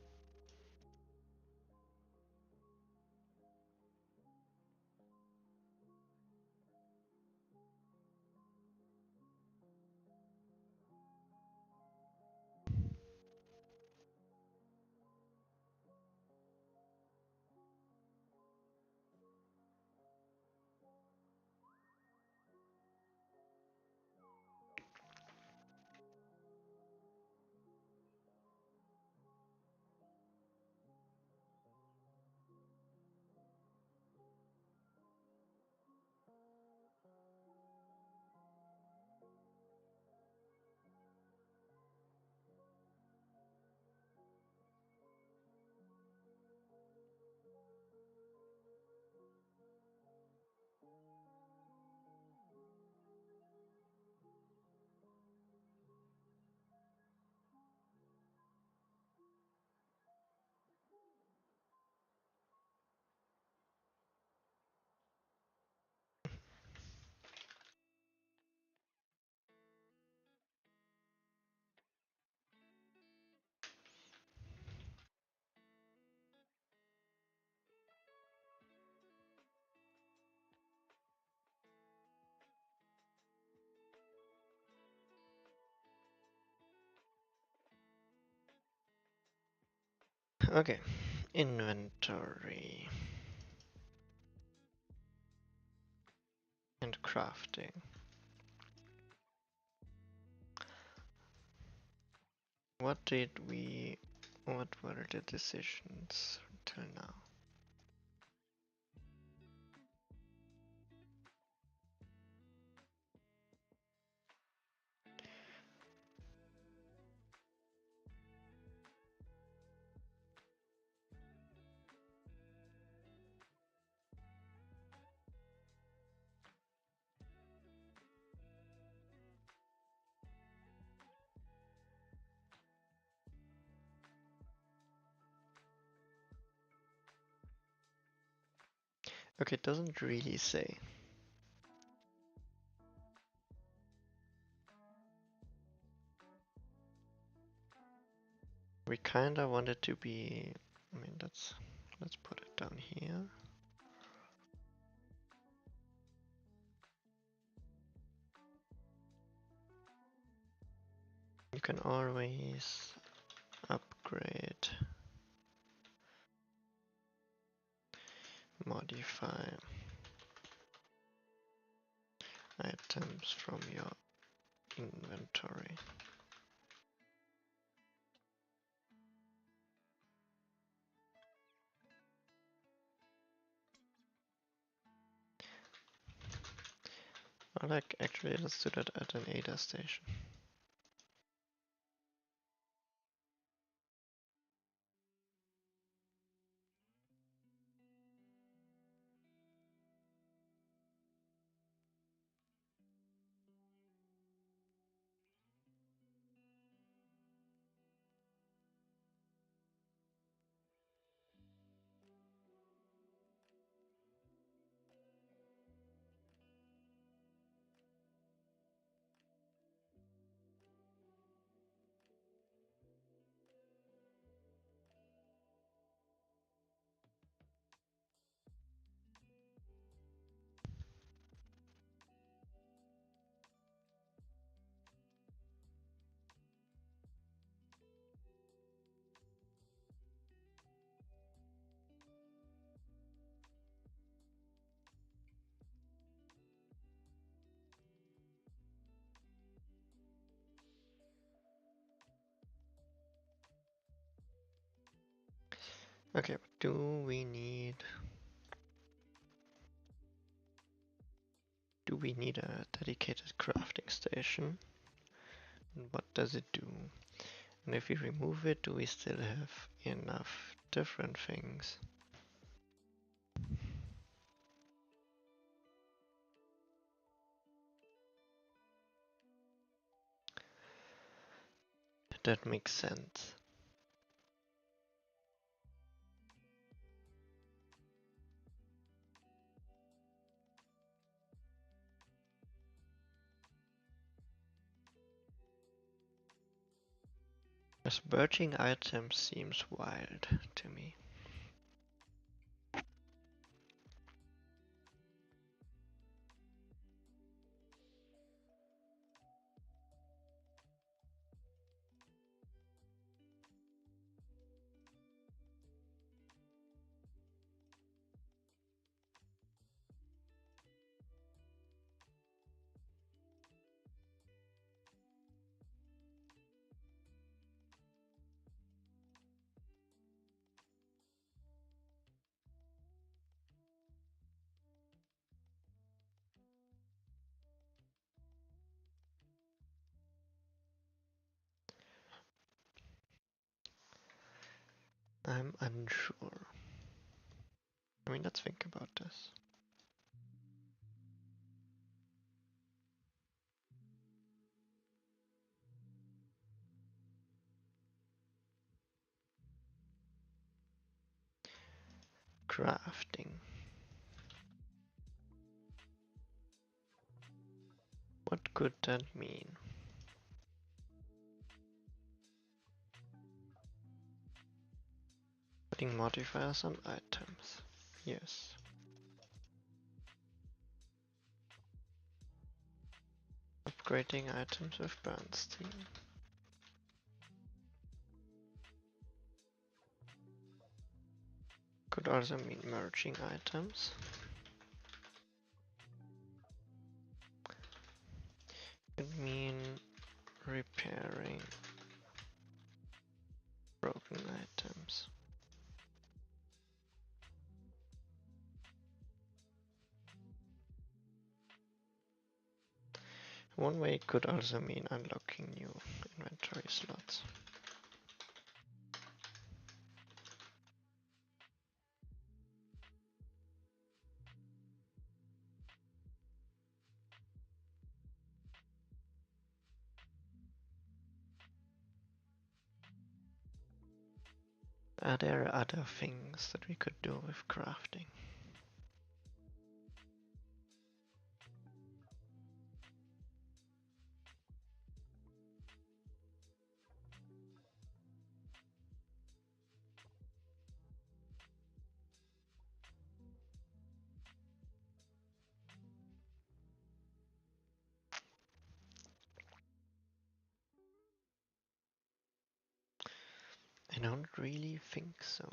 Okay, inventory and crafting. What did we. What were the decisions till now? Okay, it doesn't really say. We kinda want it to be. I mean, let's put it down here. You can always upgrade, modify items from your inventory. Or like, actually, let's do that at an ADA station. Okay, do we need do we need a dedicated crafting station? And what does it do? And if we remove it, do we still have enough different things? That makes sense. As merging items seems wild to me. I'm unsure. I mean, let's think about this. Crafting. What could that mean? Putting modifiers on items. Yes. Upgrading items with Bernstein. Could also mean merging items. Could mean repairing broken items. One way could also mean unlocking new inventory slots. Are there other things that we could do with crafting? I don't really think so.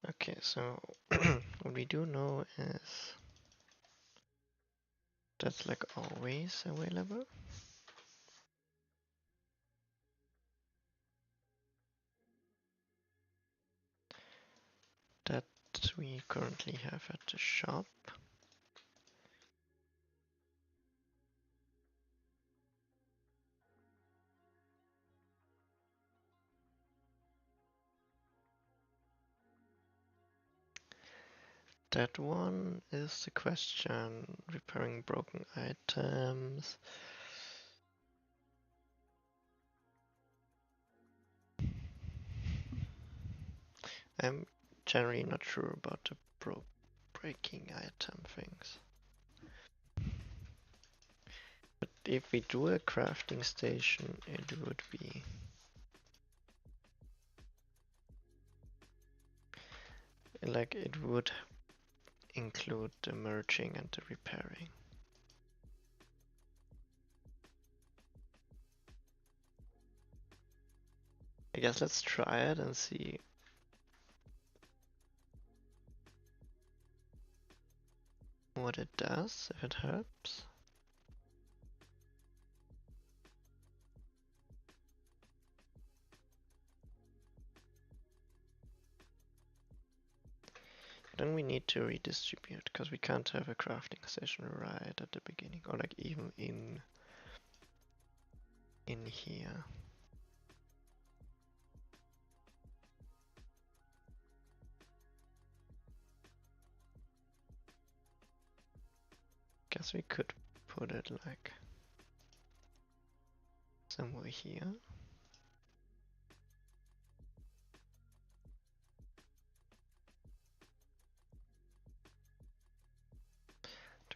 Okay, so what we do know is that's like always available. That we currently have at the shop. That one is the question, repairing broken items. I'm generally not sure about the breaking item things. But if we do a crafting station, it would be like it would include the merging and the repairing. I guess let's try it and see what it does, if it helps. Then we need to redistribute, because we can't have a crafting station right at the beginning, or like even in here. Guess we could put it like somewhere here.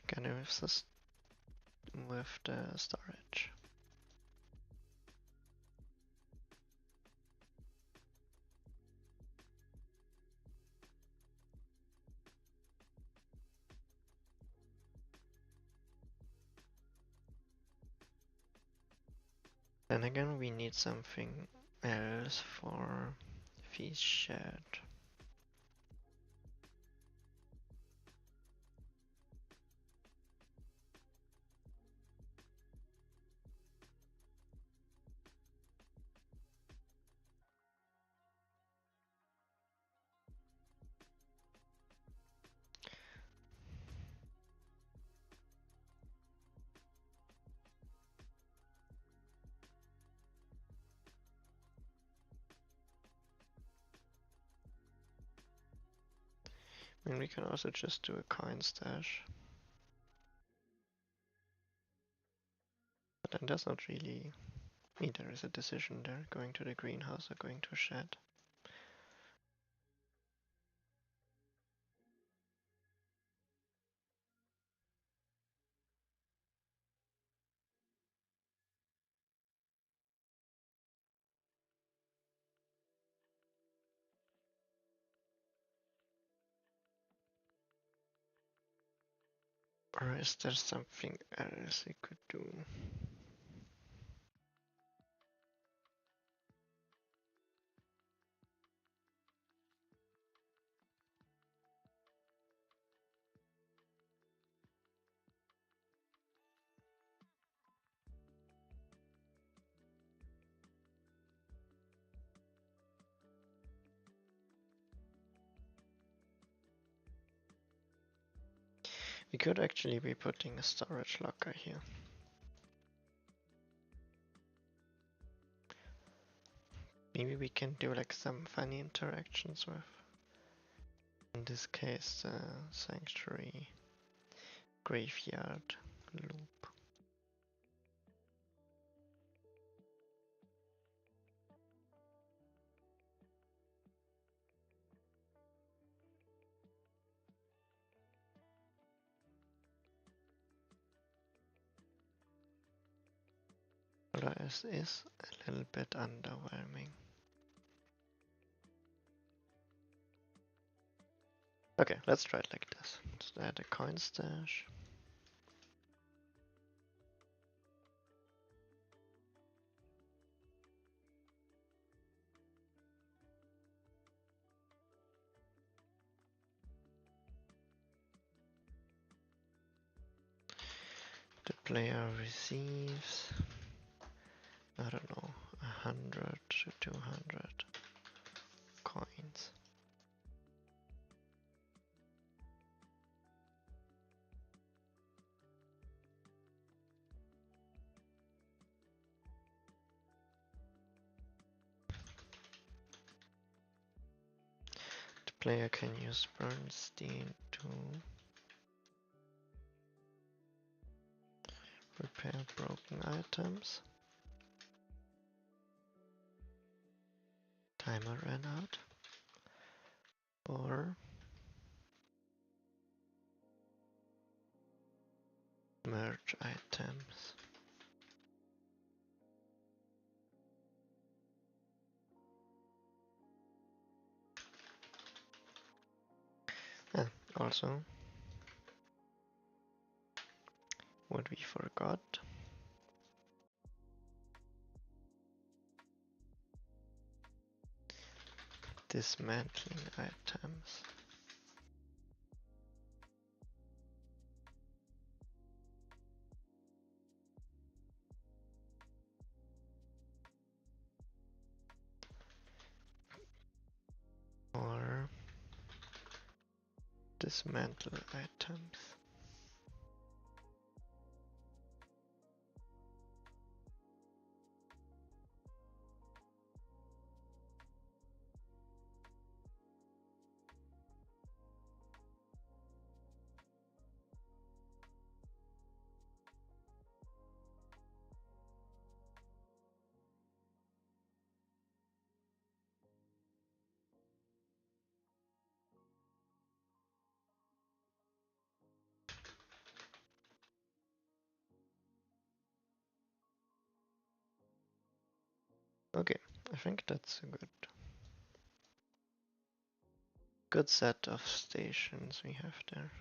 Together with the storage. Then again, we need something else for the shed. I mean, we can also just do a coin stash. But then there's not really... Either is a decision there, going to the greenhouse or going to a shed. Or is there something else we could do? We could actually be putting a storage locker here. Maybe we can do like some funny interactions with, in this case, the sanctuary graveyard loop. This is a little bit underwhelming. Okay, let's try it like this. Let's add a coin stash. player receives, I don't know, 100 to 200 coins. The player can use Bernstein to repair broken items. Timer ran out. Or merge items. Also, what we forgot, dismantling items. Or dismantle items. Okay, I think that's a good set of stations we have there.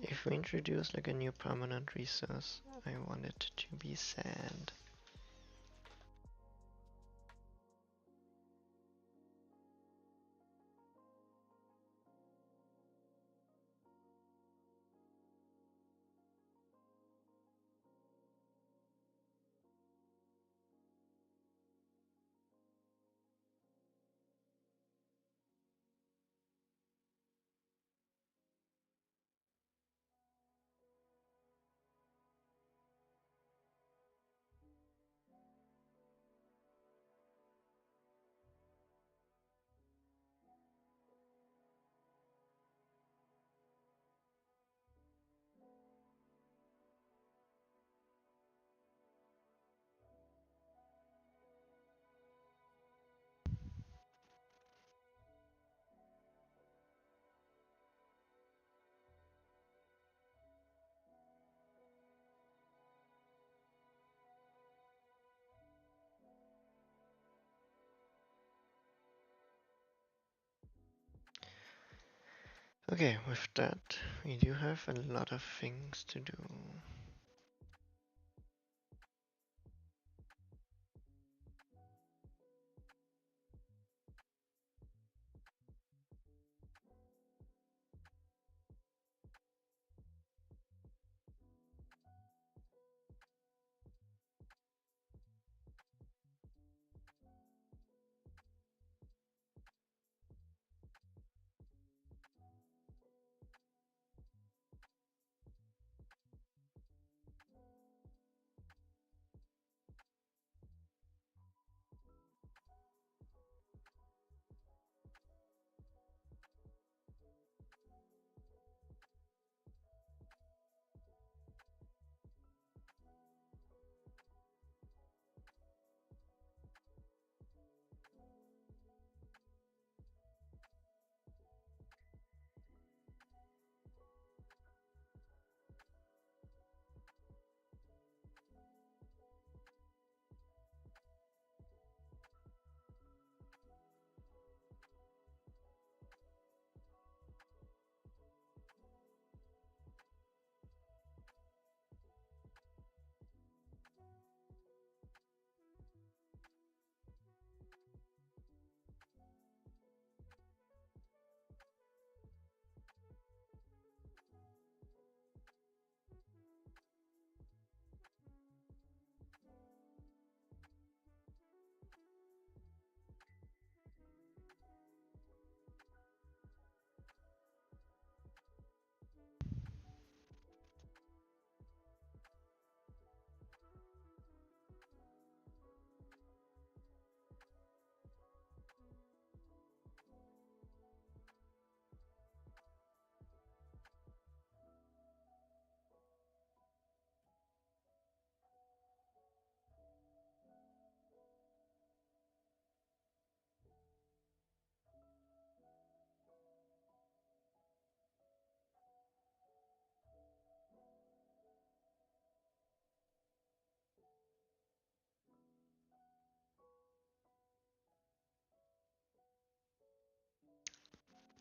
If we introduce like a new permanent resource, I want it to be sand. Okay, with that, we do have a lot of things to do.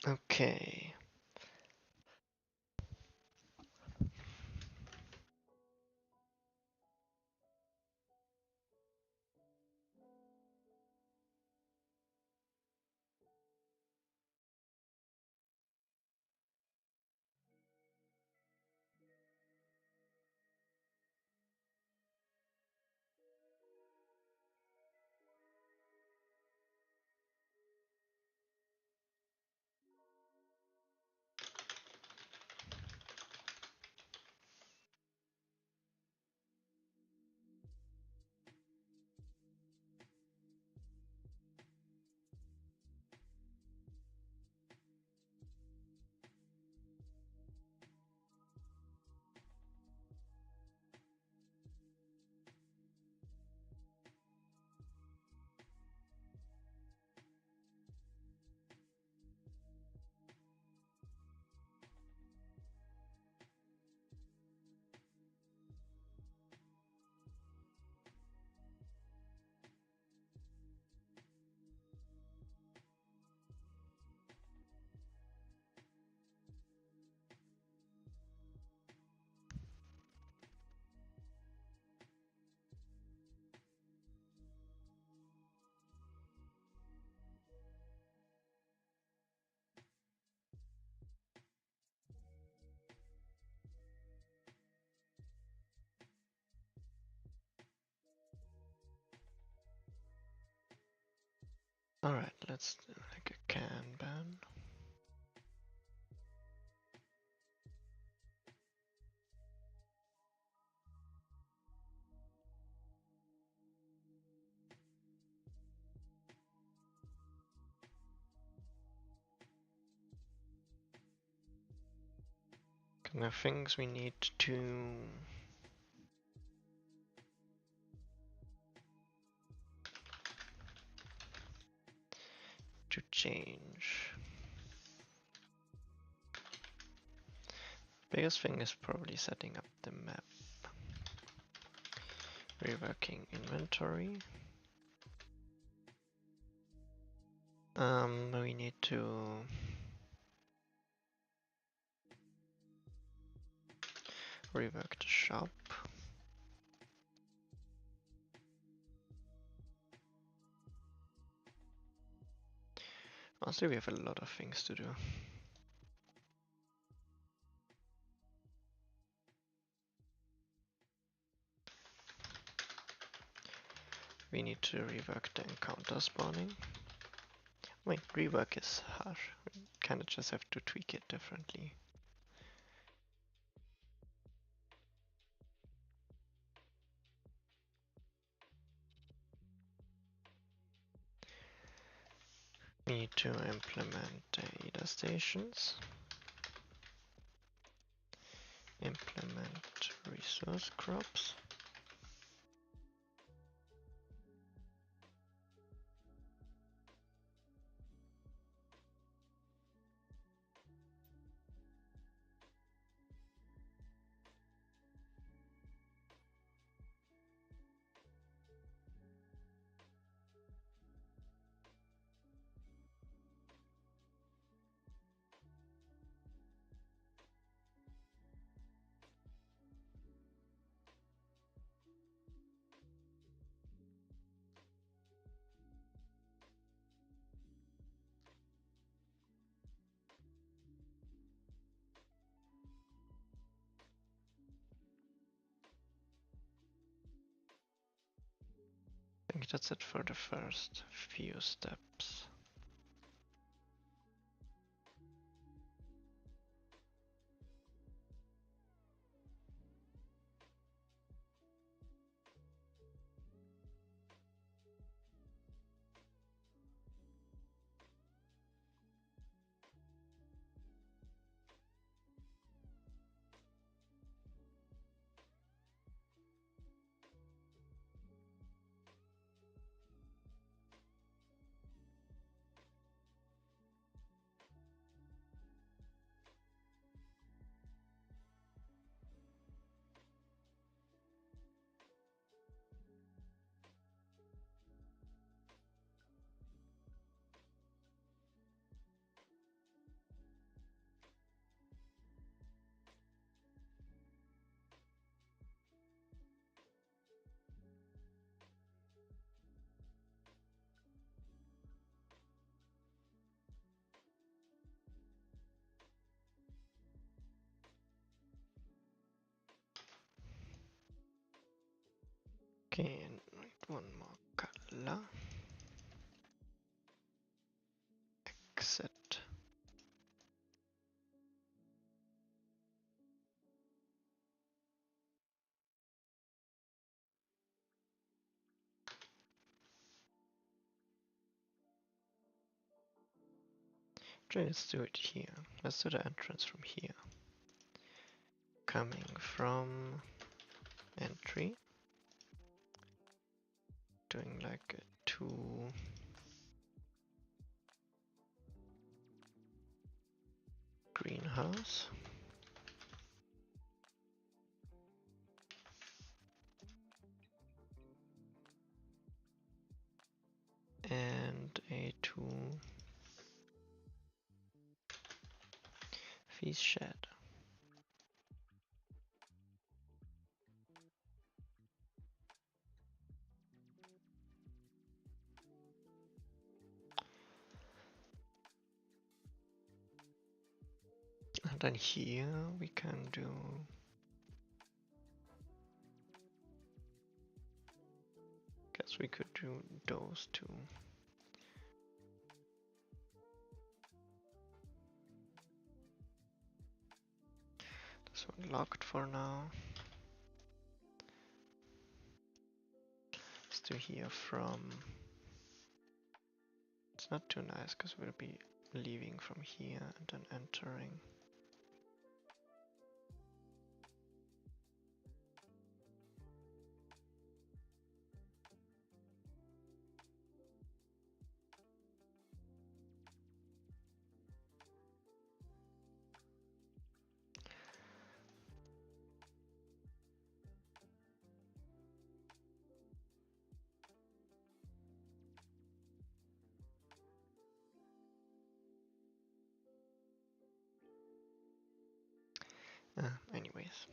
Okay. Alright, let's do like a Kanban. Kind of things we need to change. Biggest thing is probably setting up the map. Reworking inventory. We need to rework the shop. Honestly, we have a lot of things to do. We need to rework the encounter spawning. Wait, rework is harsh. We kinda just have to tweak it differently. We need to implement data stations. Implement resource crops. I think that's it for the first few steps. Okay, and one more color. Exit. Okay, let's do it here. Let's do the entrance from here. Coming from entry. Doing like a 2 greenhouse. And a 2 fish shed. And then here we can do guess we could do those two. This one locked for now. Let's do here from. It's not too nice because we'll be leaving from here and then entering. Anyways.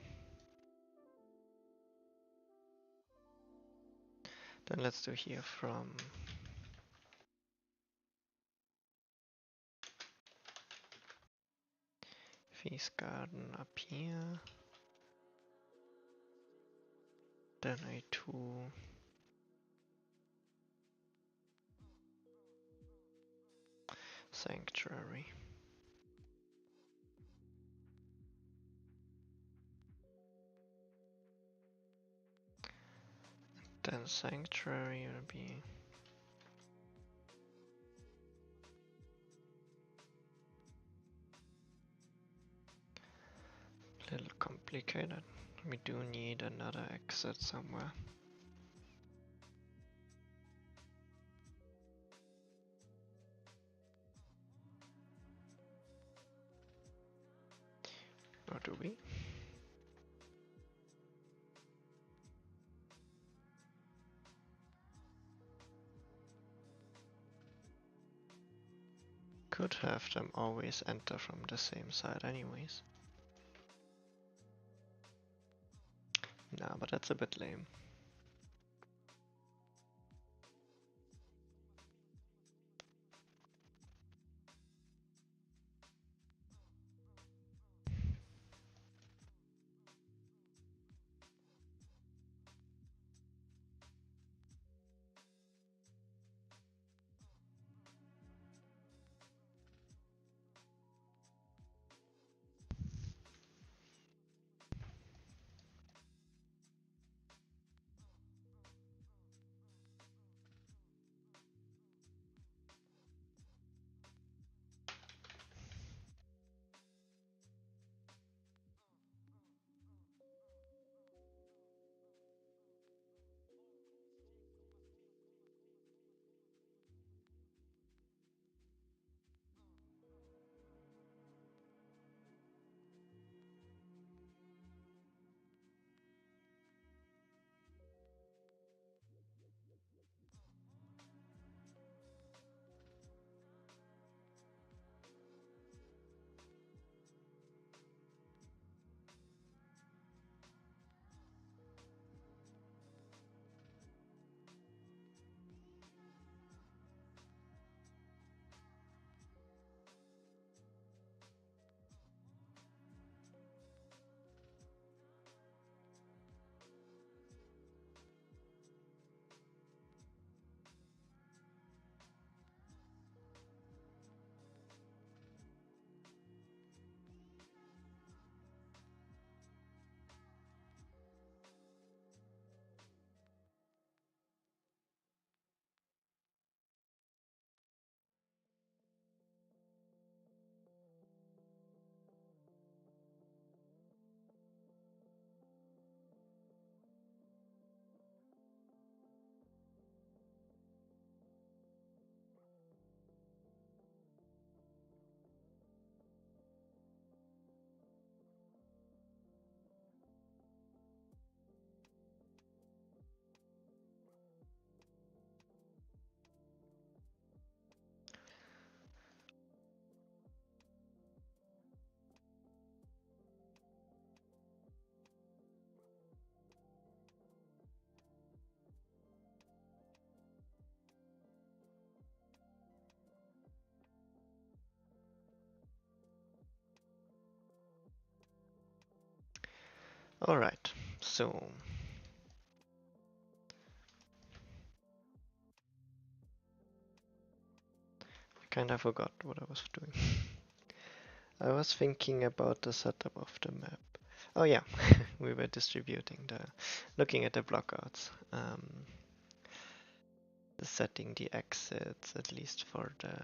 Then let's do here from Feast Garden up here. Then a 2 sanctuary. Then sanctuary will be a little complicated. We do need another exit somewhere. Or do we? Could have them always enter from the same side anyways. Nah, but that's a bit lame. Alright, so I kinda forgot what I was doing. I was thinking about the setup of the map. Oh yeah, we were looking at the blockouts. Setting the exits, at least for the...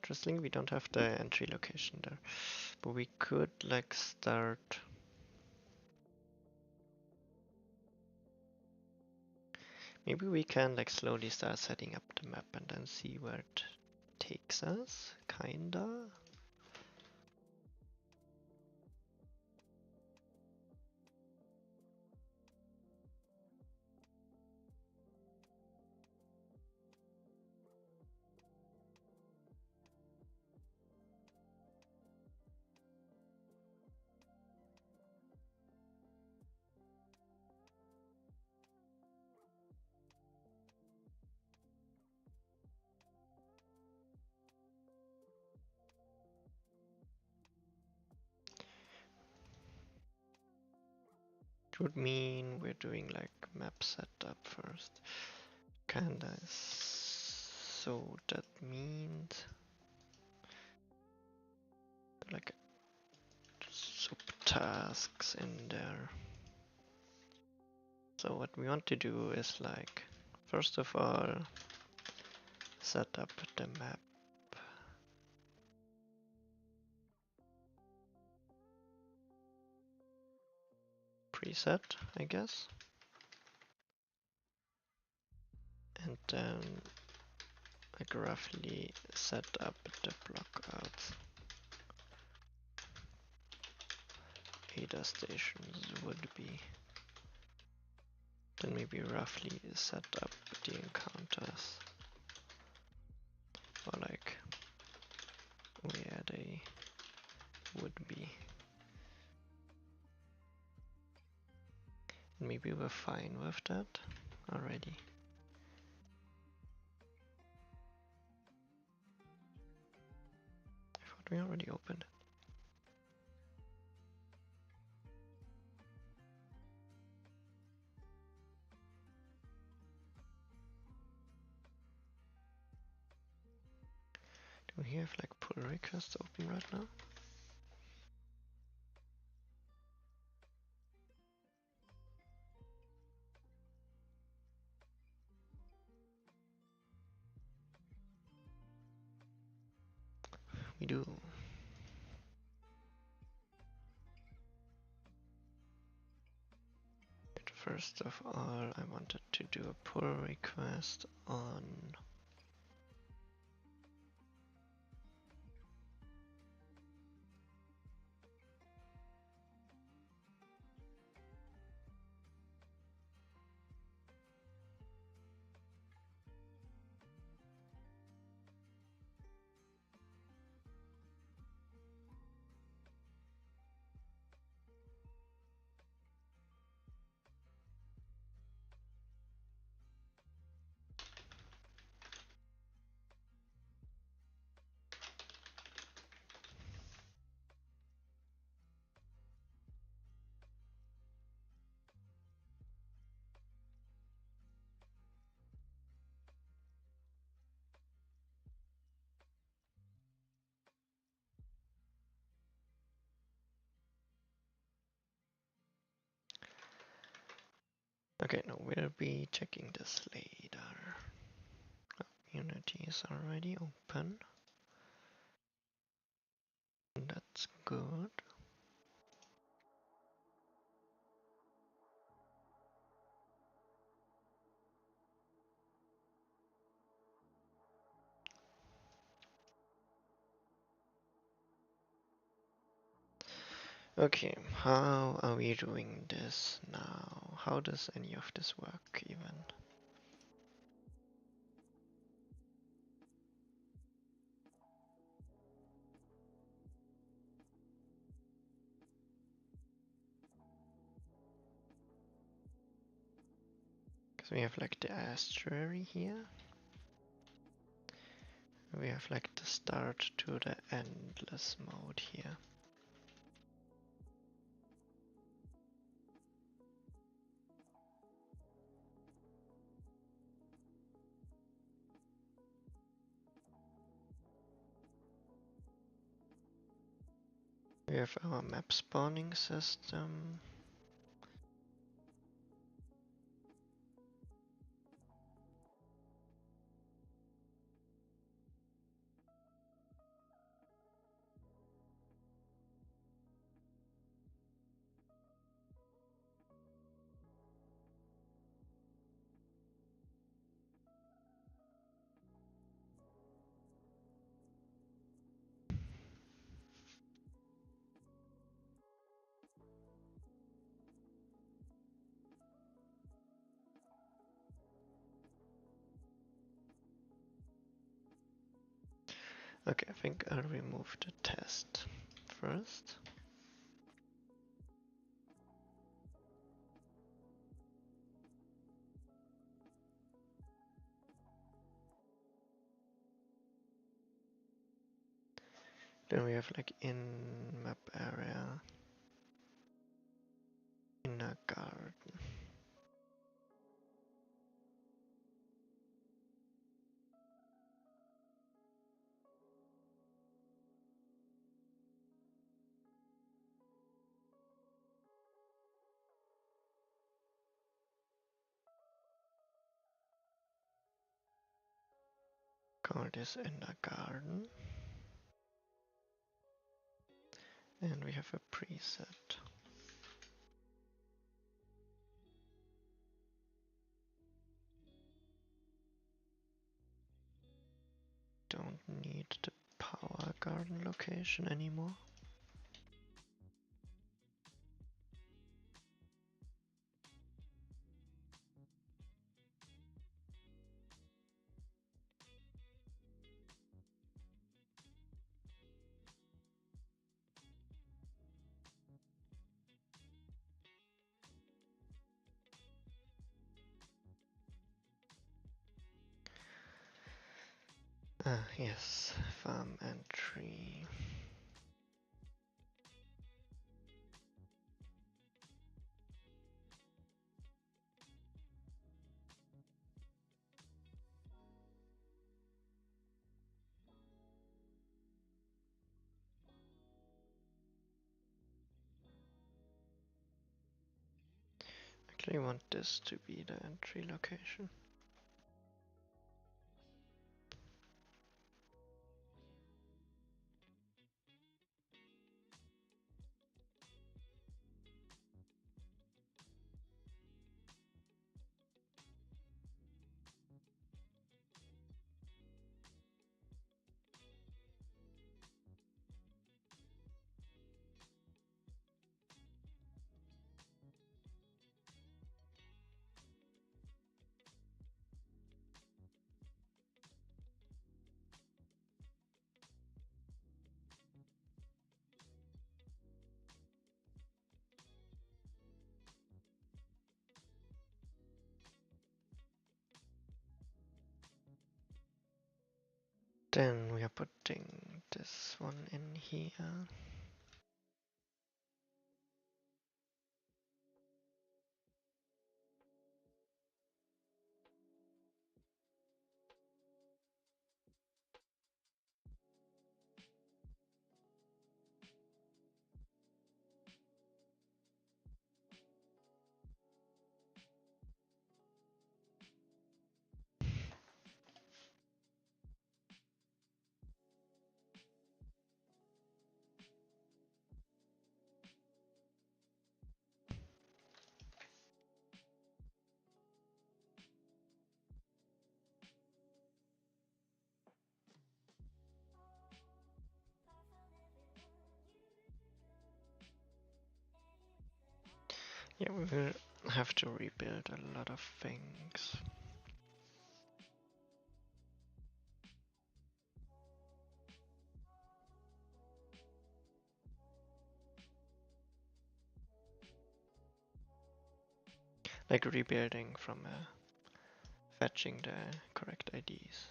Interestingly, we don't have the entry location there. But we could like start... Maybe we can like slowly start setting up the map and then see where it takes us, kinda. It would mean we're doing like map setup first. Kinda. So that means like subtasks in there. So what we want to do is like, first of all, set up the map. Preset, I guess. And then like roughly set up the blockouts. ADA stations would be. Then maybe roughly set up the encounters. Or like where they would be. Maybe we're fine with that already. I thought we already opened it. Do we have like pull requests open right now? We do. But first of all, I wanted to do a pull request on okay, no, we'll be checking this later. Oh, Unity is already open. That's good. Okay, how are we doing this now? How does any of this work even? Because we have like the estuary here. We have like the start to the endless mode here. We have our map spawning system. Okay, I think I'll remove the test first. Then we have like in map area, inner garden. Call this inner garden. And we have a preset. Don't need the power garden location anymore. Ah, yes, farm entry. Actually, I want this to be the entry location. Then we are putting this one in here. Yeah, we will have to rebuild a lot of things. Like rebuilding from fetching the correct IDs.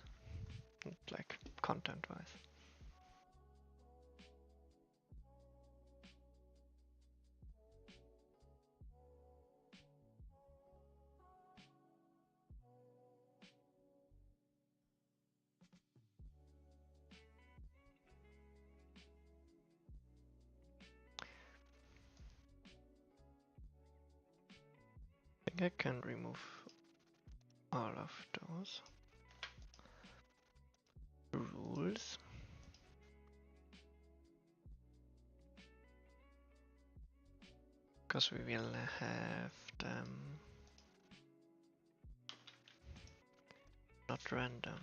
And like content-wise. I think I can remove all of those rules. Because we will have them not random.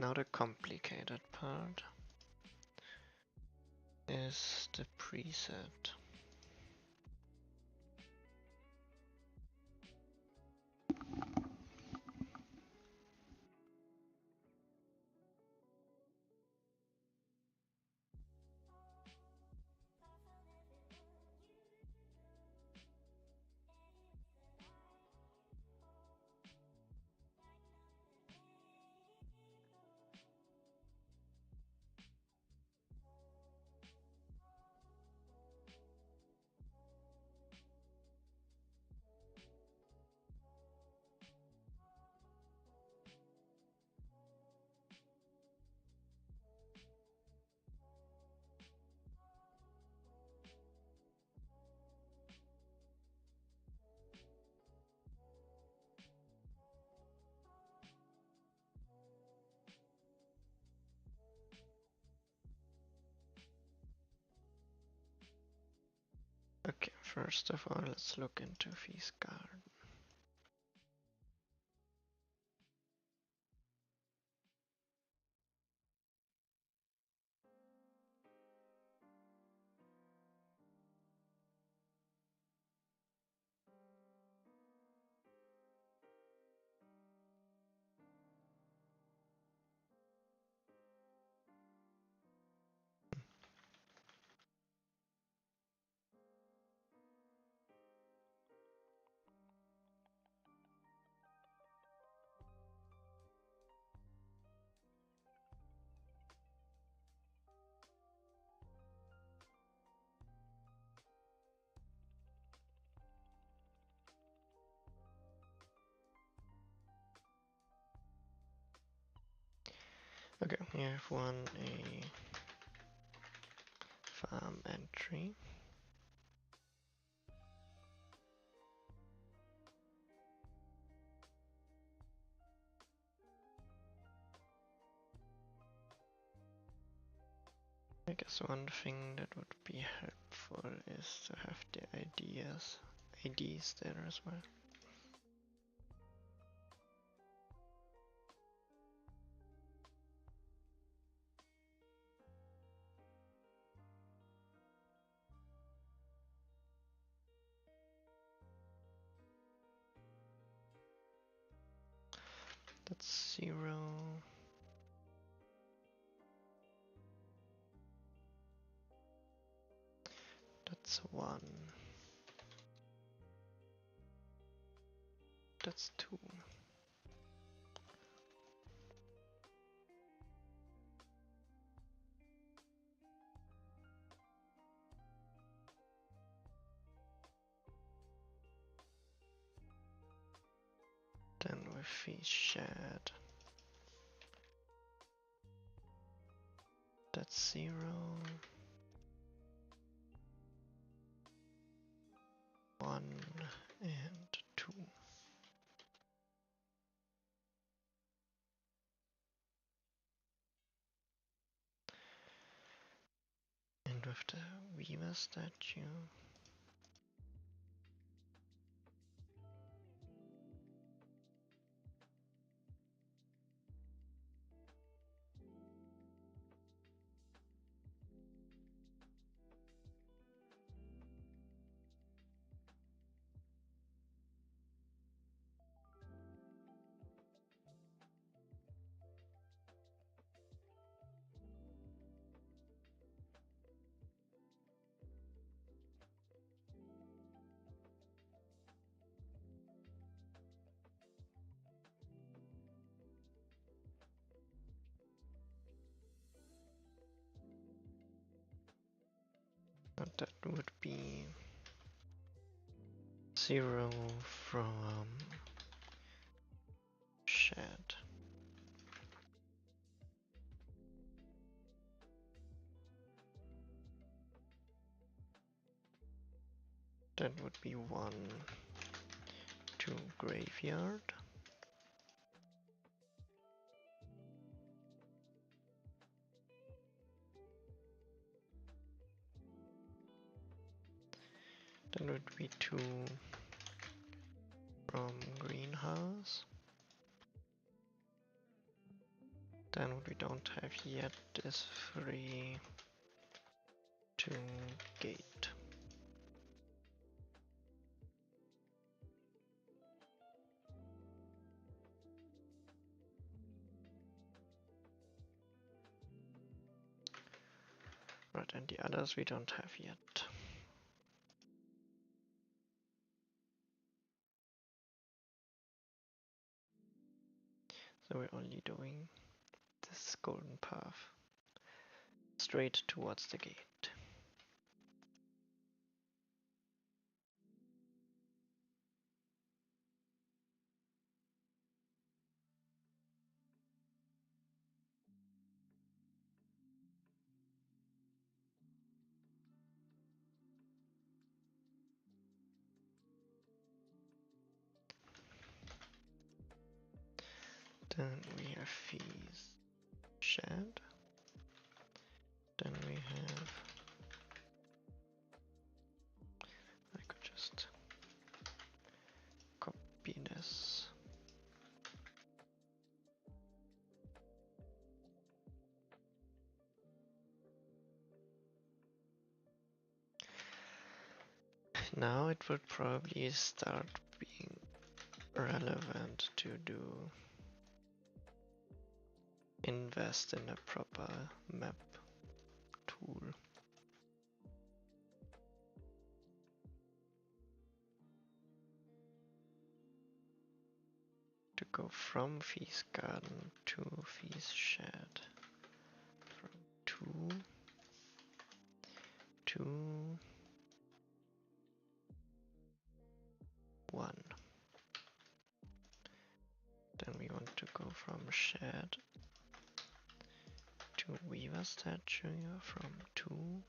Now the complicated part is the preset. Okay, first of all, let's look into Feast Garden. Okay, we have a farm entry. I guess one thing that would be helpful is to have the IDs there as well. That's 0. That's 1. That's 2. Then with the shed, that's 0. 1 and 2. And with the Weaver statue, That would be 0 from shed. That would be 1 to graveyard. That would be 2 from greenhouse. Then what we don't have yet is 3 to gate. Right, and the others we don't have yet. So we're only doing this golden path straight towards the gate. Then we have fees shed. Then we have, I could just copy this. Now it would probably start being relevant to do invest in a proper map tool. To go from Feast Garden to Feast Shed. From 2 to 1. Then we want to go from Shed to Weaver Statue, from 2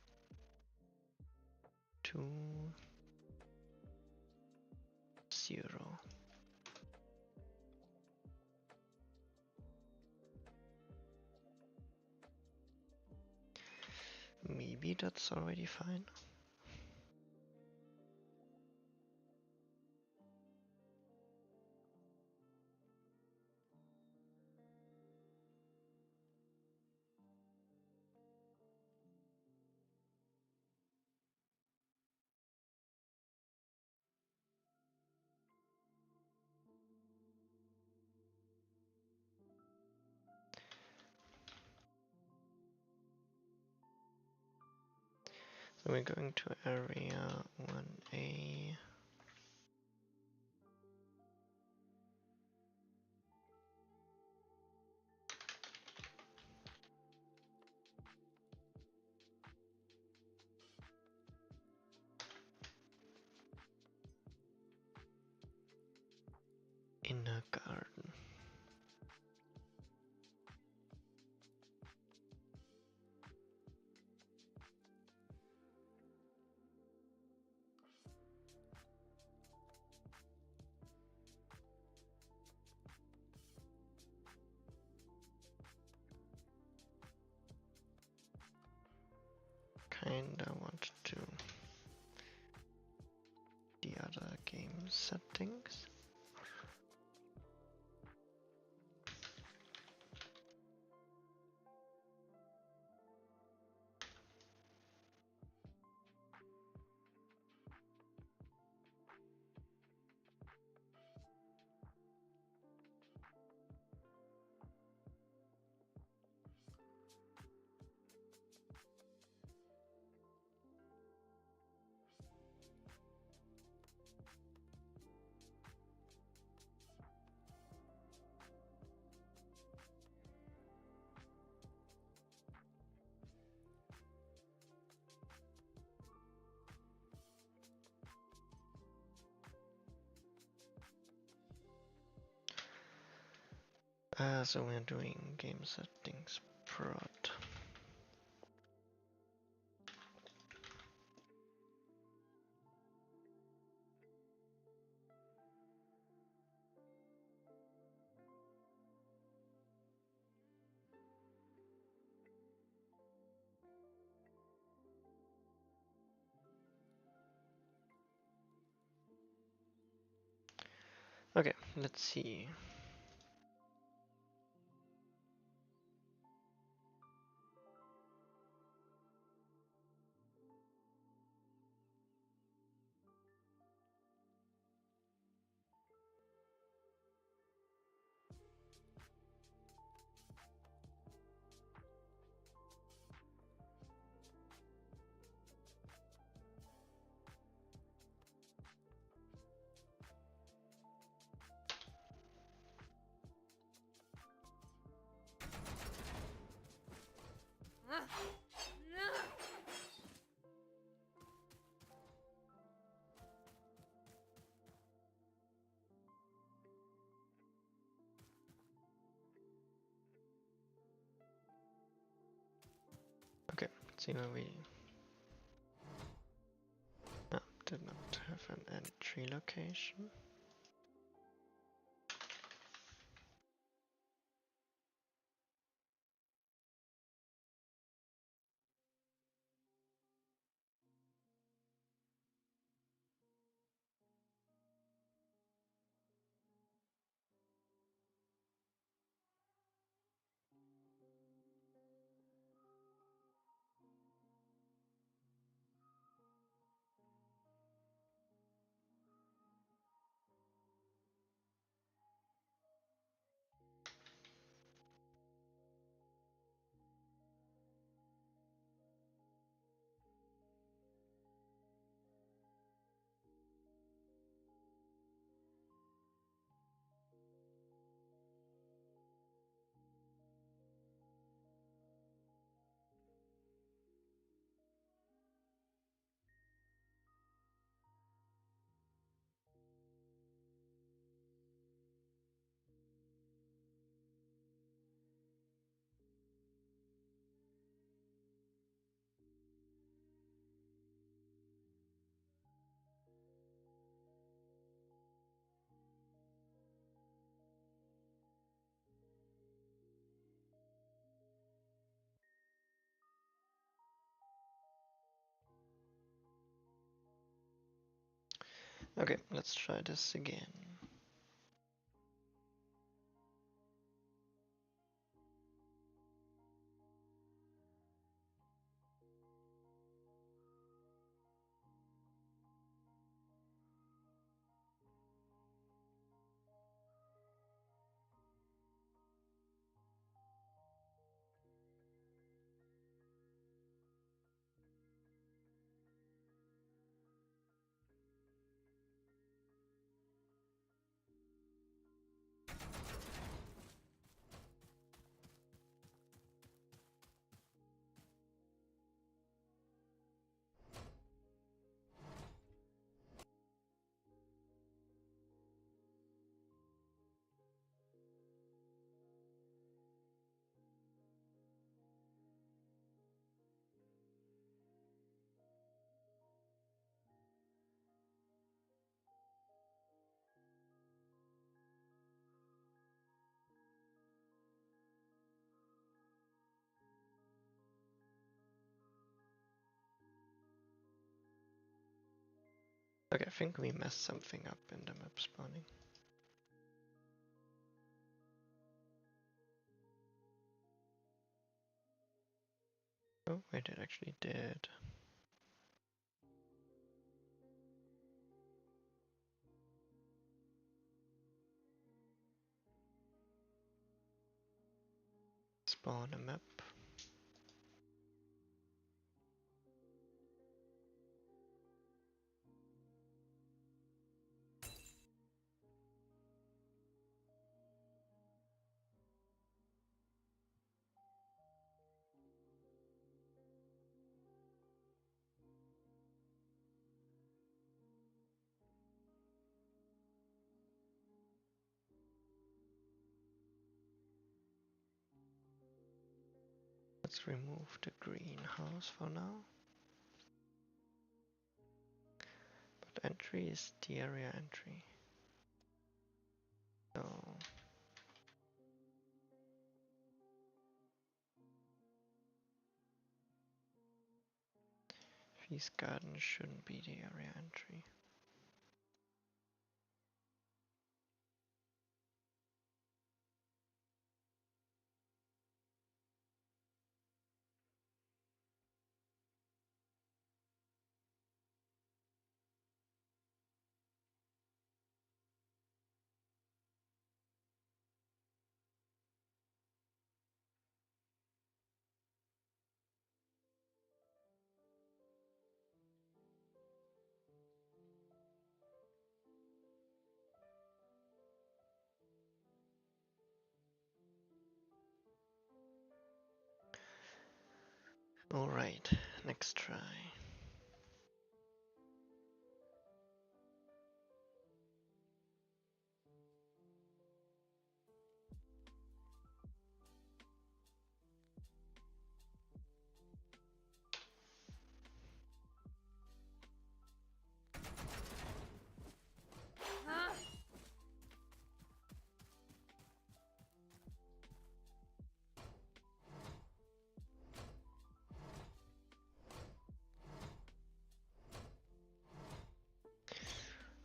to 0. Maybe that's already fine. So we're going to area 1A. Inner garden. Kinda want to do the other game settings. So we're doing game settings prod. Okay, let's see. Okay, let's see where we did not have an entry location. Okay, let's try this again. Okay, I think we messed something up in the map spawning. Oh, wait, it actually did. Spawn a map. Let's remove the greenhouse for now. But entry is the area entry. So Feast Garden shouldn't be the area entry. Alright, next try.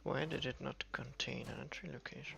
Why did it not contain an entry location?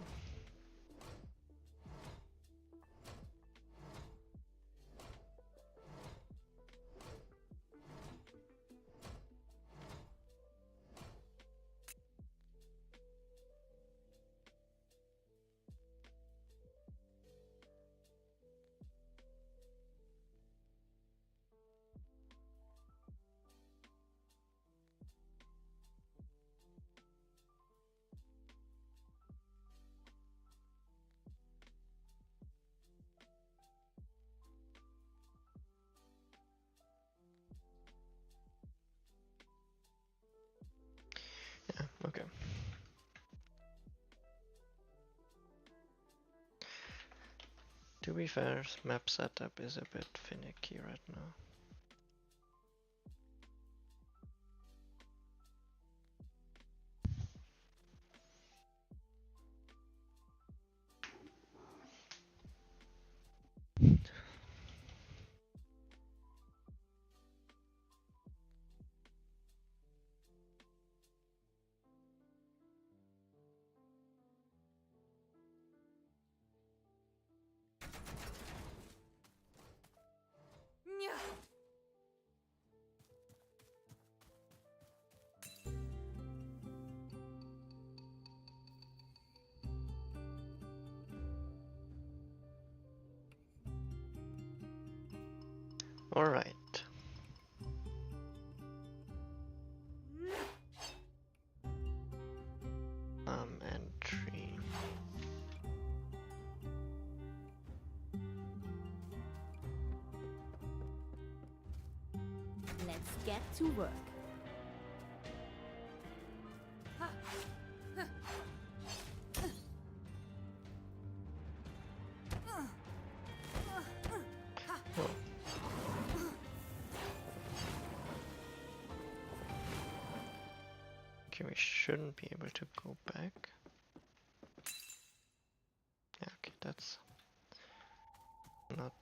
Yeah, okay. To be fair, map setup is a bit finicky right now. Alright. Entry. Let's get to work. Oh. Okay, we shouldn't be able to go back. Yeah, okay, that's not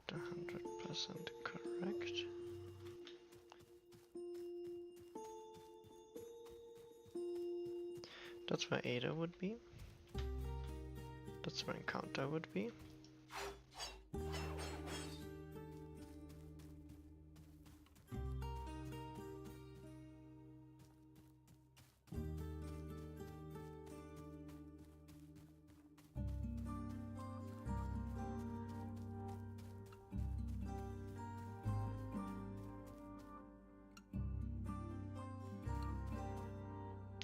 100% correct. That's where Ada would be. That's where Encounter would be.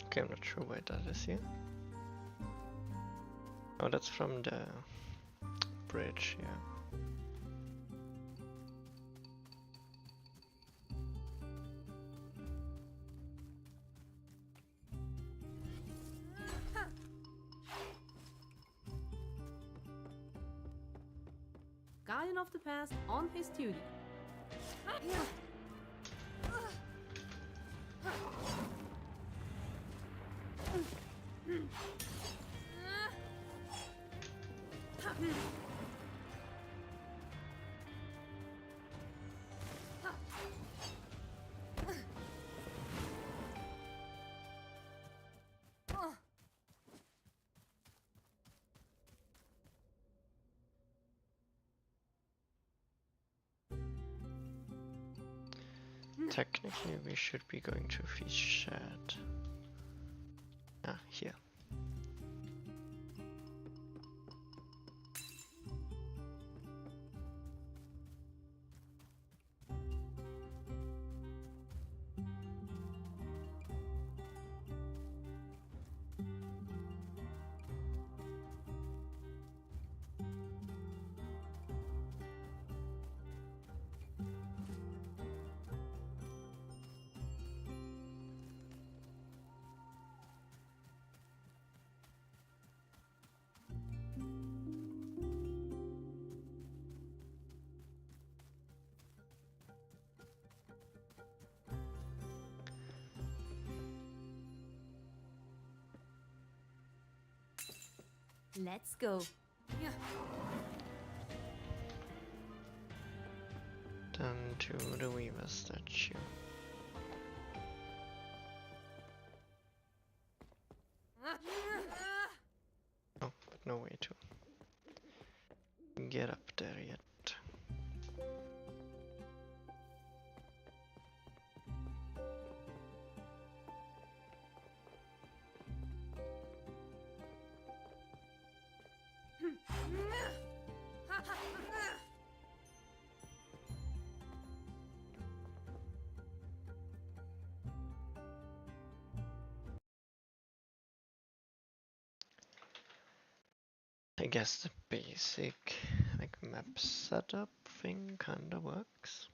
Okay, I'm not sure why that is here. Oh, that's from the bridge, yeah. Guardian of the past on his duty. Technically, we should be going to Fish Shed. Ah, here. Let's go. Then to the Weaver statue. Oh, but no way to get up there yet. I guess the basic like map setup thing kinda works.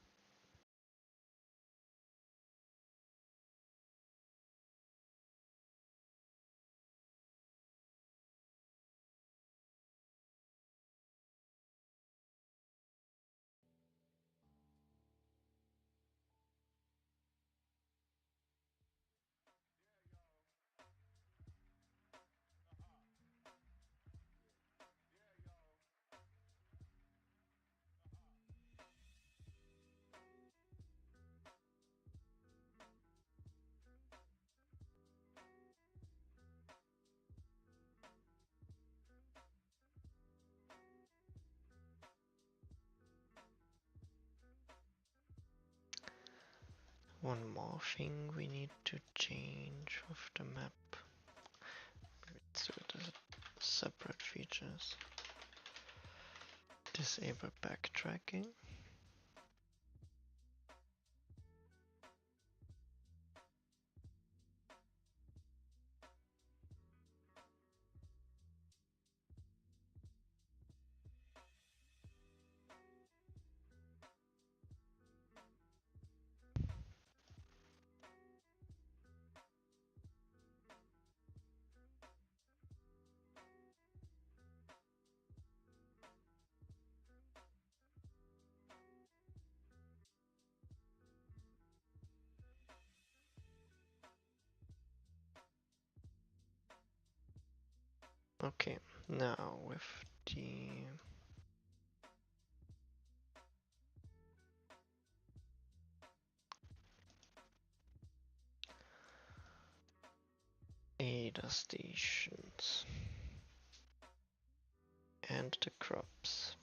One more thing we need to change with the map. So it has separate features. Disable backtracking. Okay, now with the ADA stations and the crops.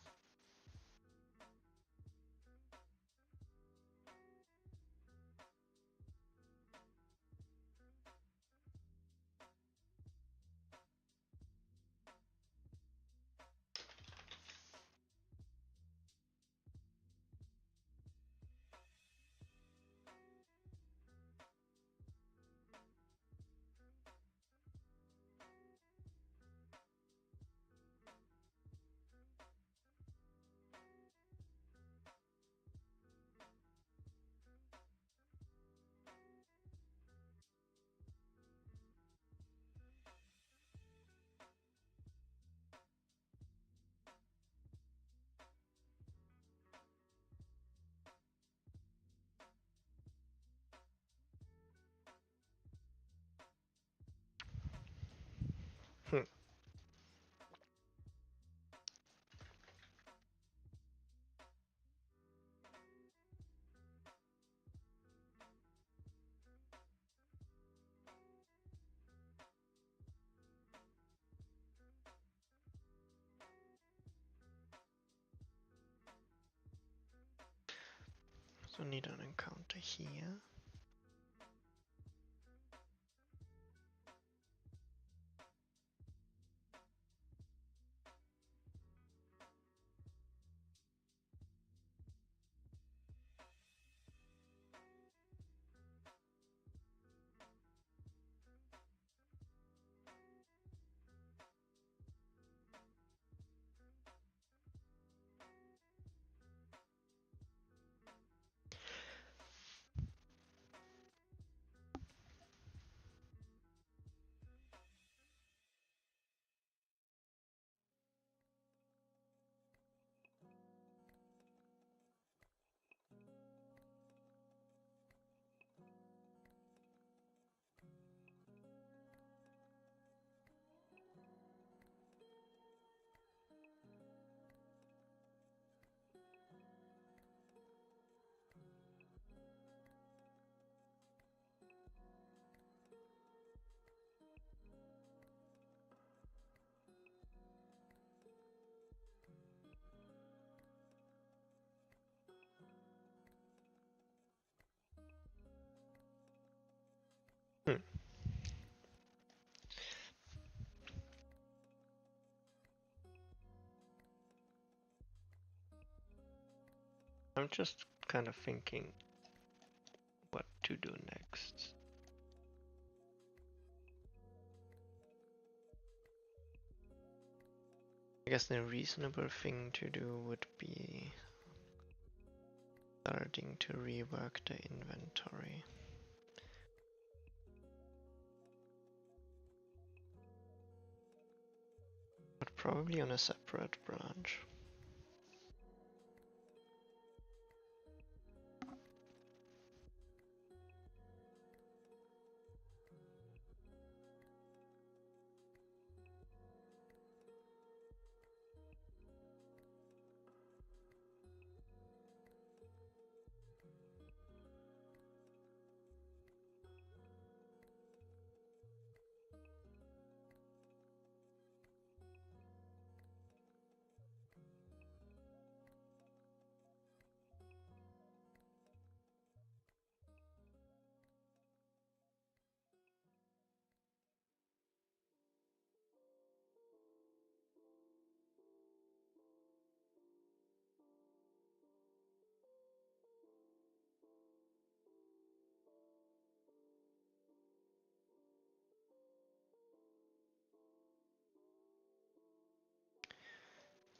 So need an encounter here. Hmm. I'm just kind of thinking what to do next. I guess the reasonable thing to do would be starting to rework the inventory. But probably on a separate branch.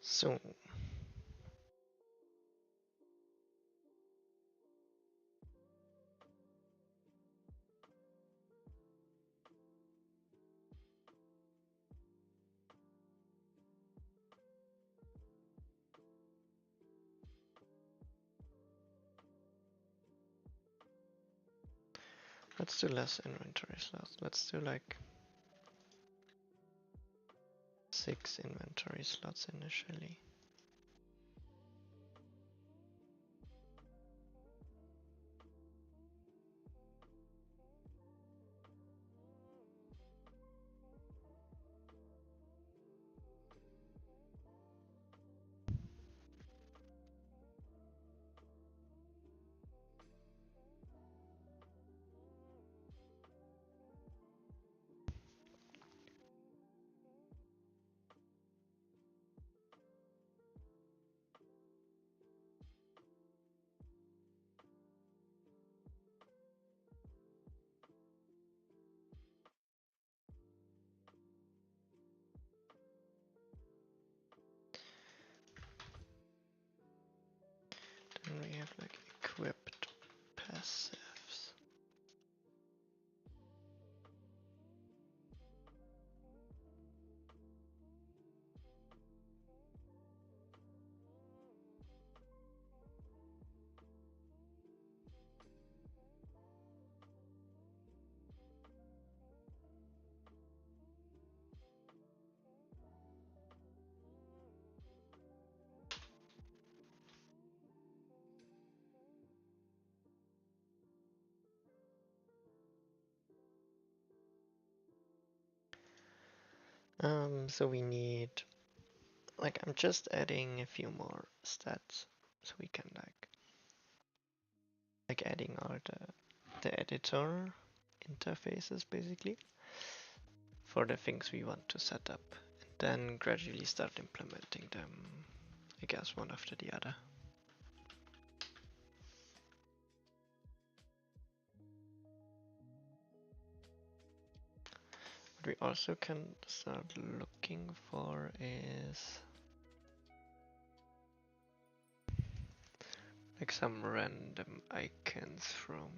So let's do less inventory slots. Let's do like 6 inventory slots initially. Then we have like equipped passives. So we need, like, I'm just adding a few more stats so we can like like adding all the editor interfaces basically for the things we want to set up, and then gradually start implementing them, I guess, one after the other. What we also can start looking for is like some random icons from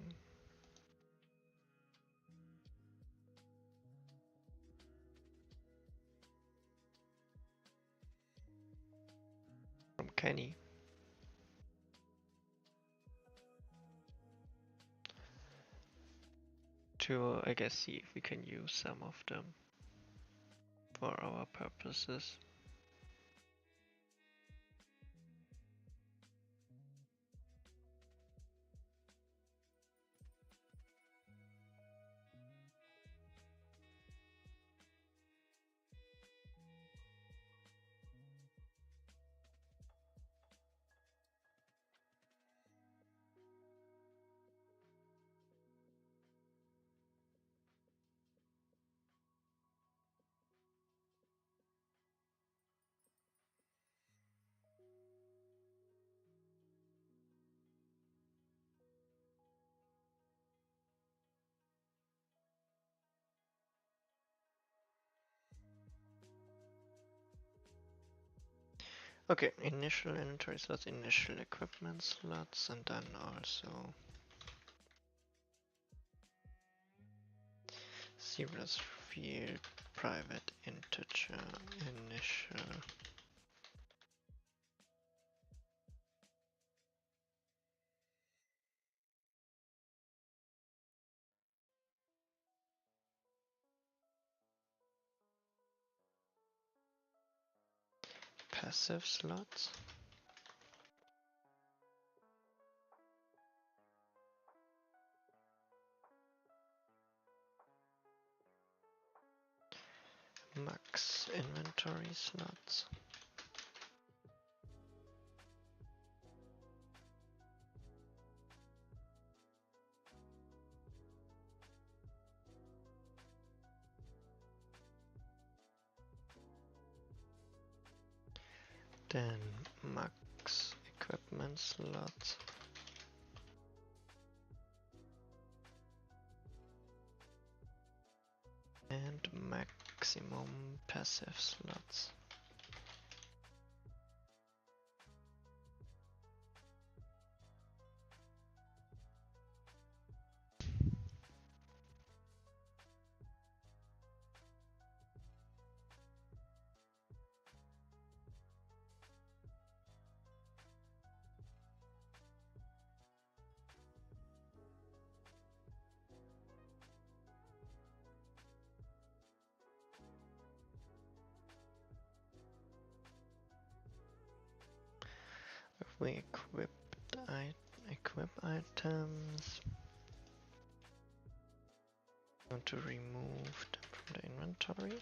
Kenny. To, I guess, see if we can use some of them for our purposes. Okay, initial inventory slots, initial equipment slots, and then also zeros field, private integer, initial. Passive slots. Max inventory slots. Then max equipment slots. And maximum passive slots. If we equip items, want to remove them from the inventory.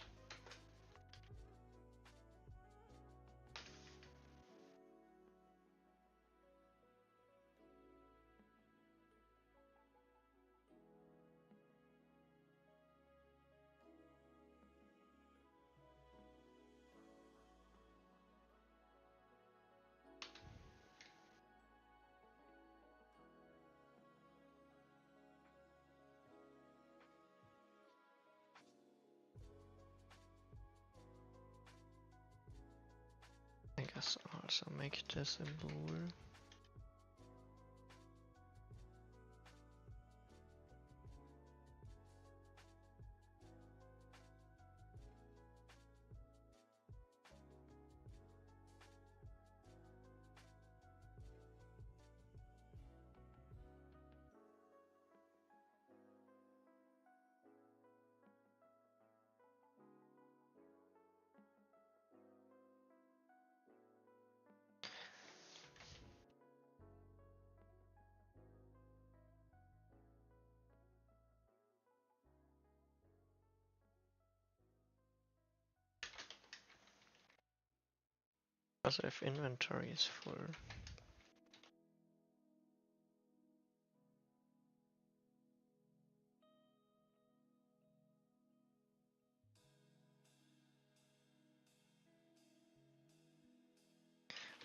I guess also make this a bool. Also if inventory is full.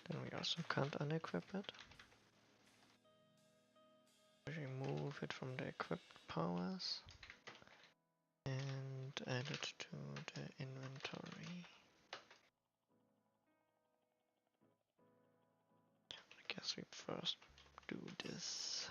Then we also can't unequip it. Remove it from the equipped powers and add it to the inventory. I guess we first do this.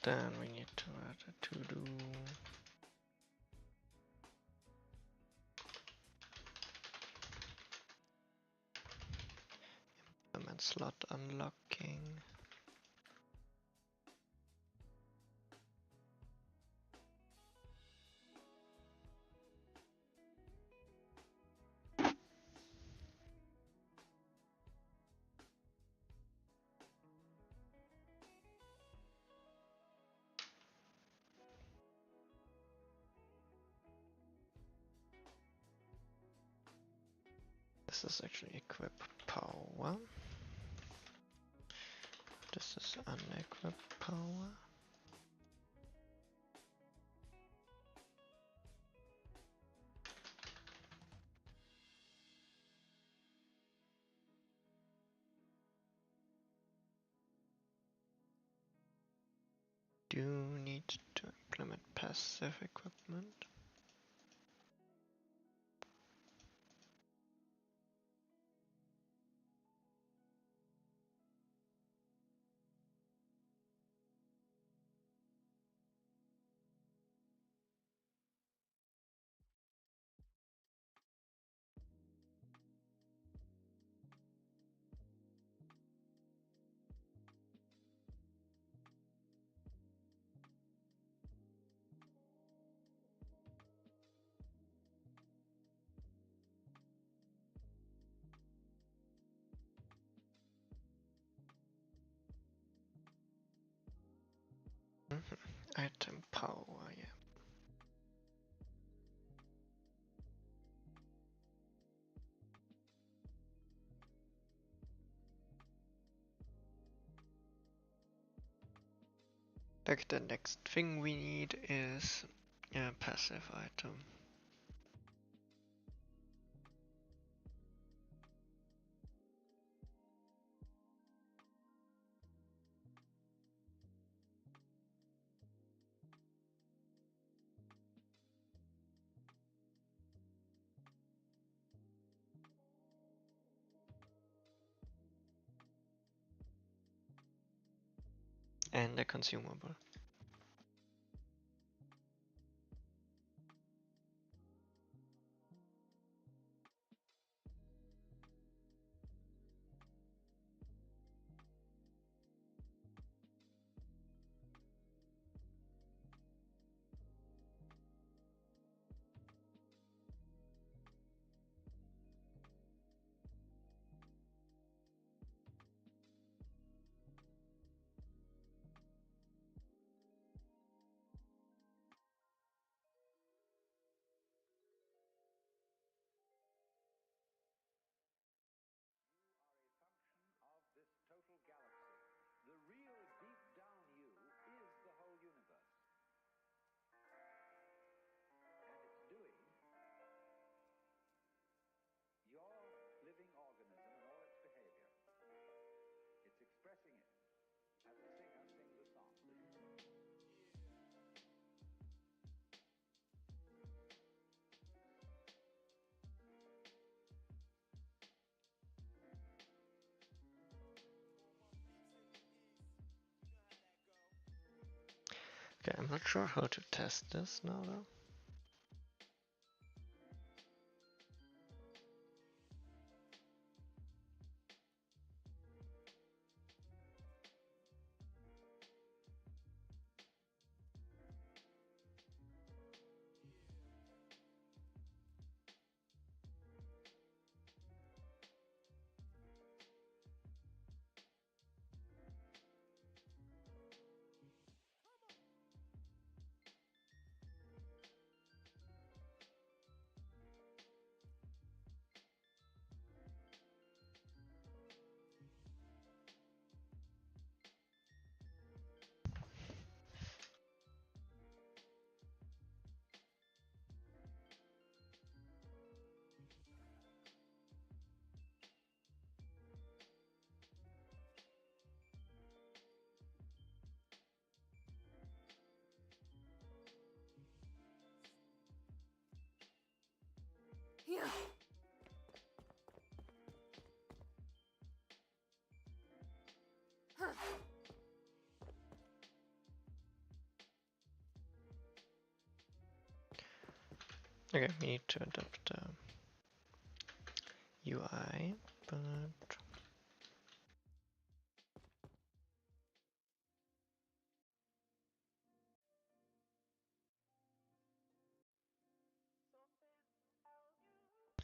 Then we need to add a to-do. Implement slot unlocking. This is actually equip power. This is unequip power. Do need to implement passive equipment. Item power, yeah. Like the next thing we need is a passive item. And a consumable. Of this total galaxy. The real deep down you is the whole universe. And it's doing your living organism and all its behavior. It's expressing it as a singer sings a song. Okay, I'm not sure how to test this now though. Okay, we need to adapt the UI, but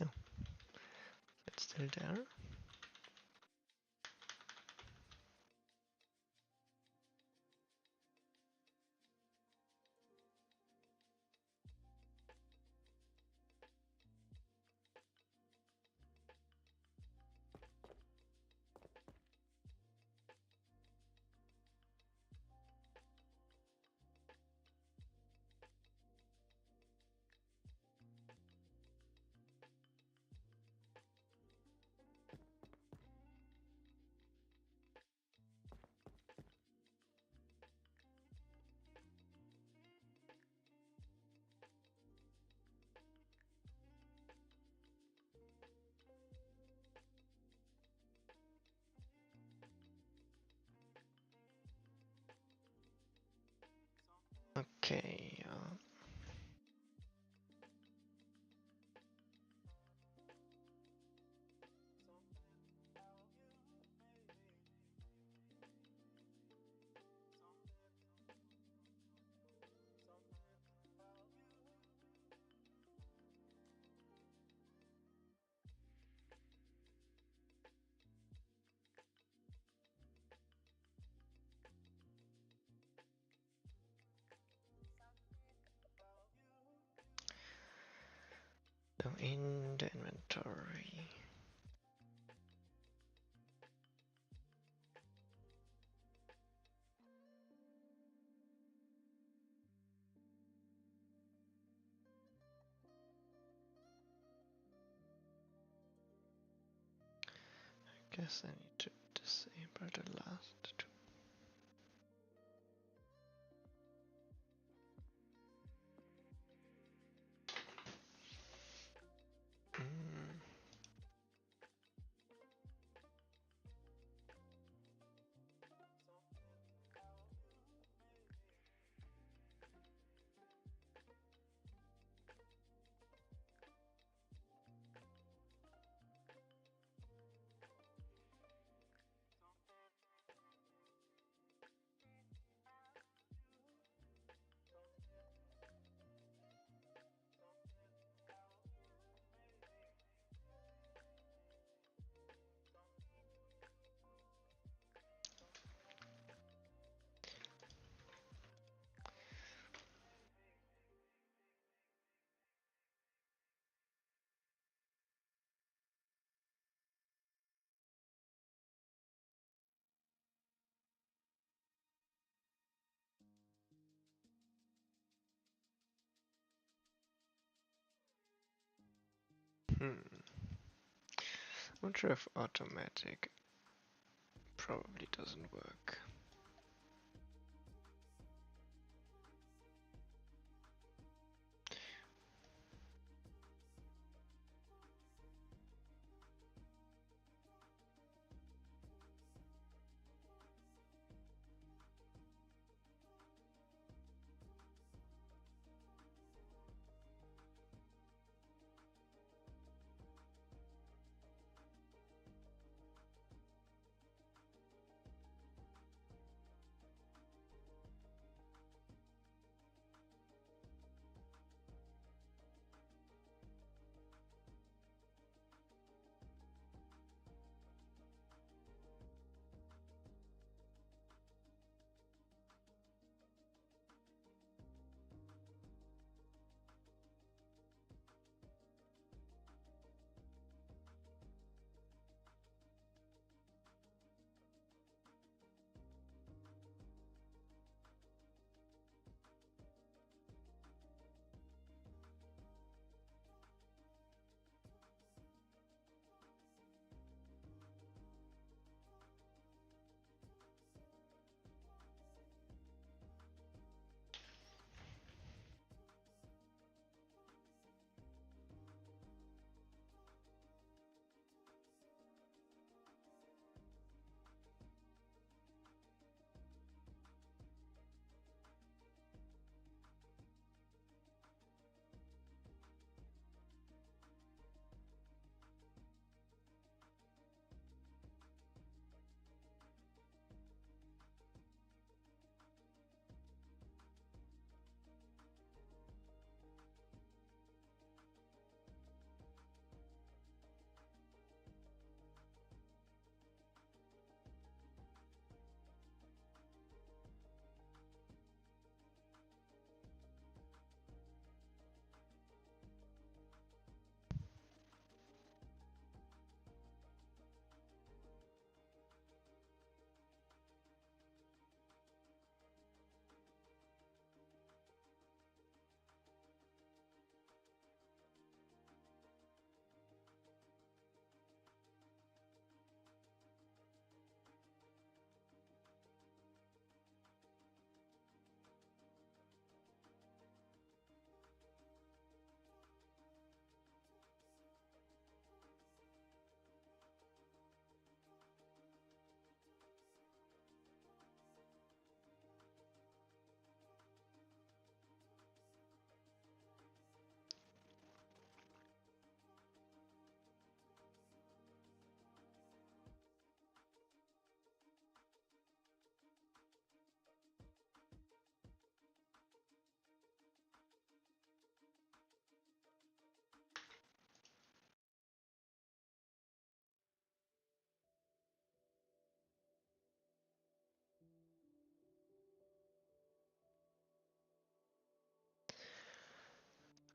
no, it's still there. Okay, so in the inventory. Guess I need to disable the last two. Mm. Hmm. Not sure if automatic probably doesn't work.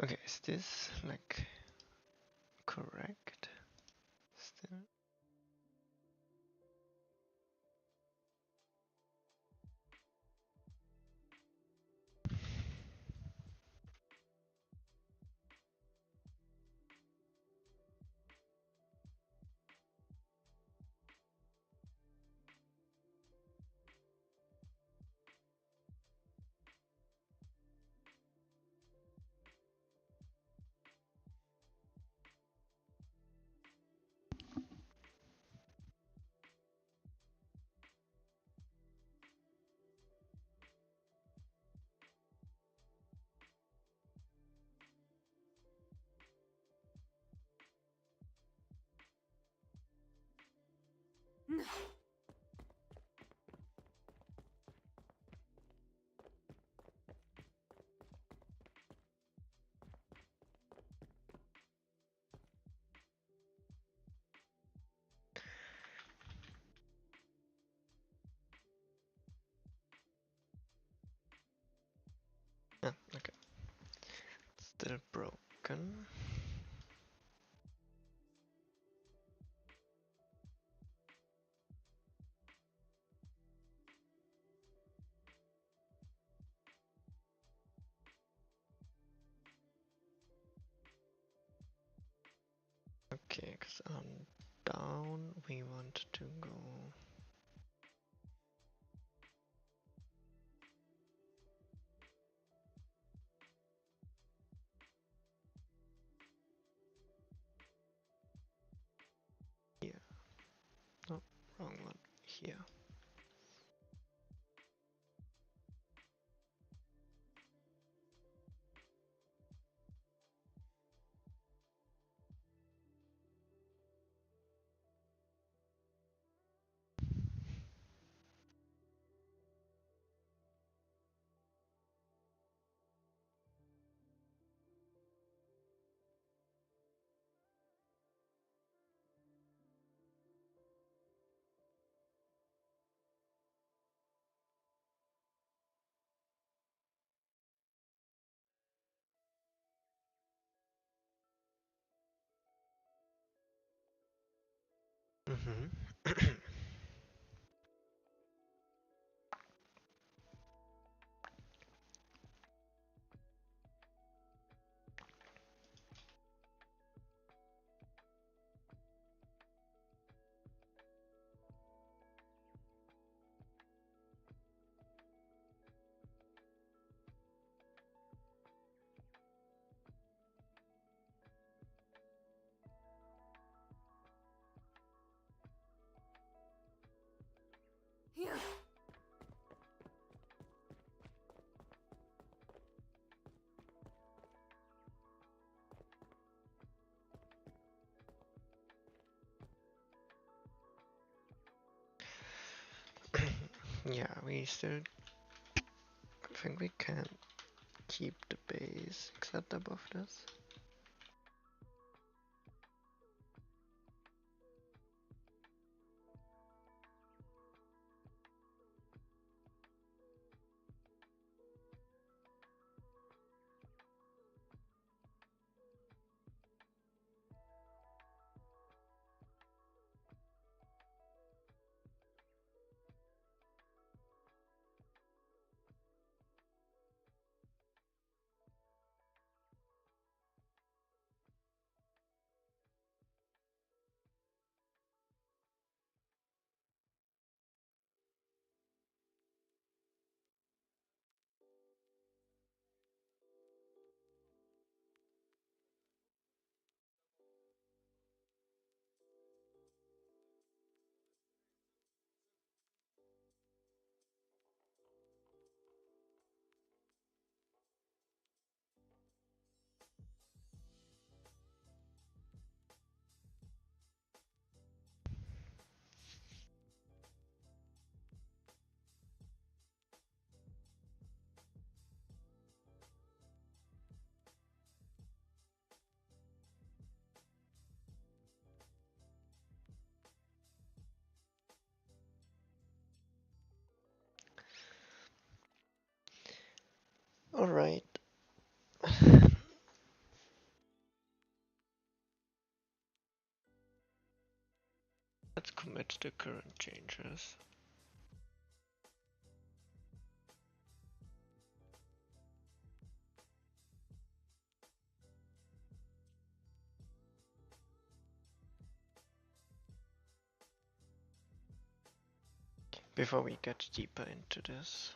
Okay, is this like correct? Still. Ah, okay. Still broken. Okay, because on down we want to go. Here. No, wrong one. Here. Mm-hmm. Yeah. Yeah, we still think we can keep the base except above this. Alright. Let's commit the current changes. Before we get deeper into this.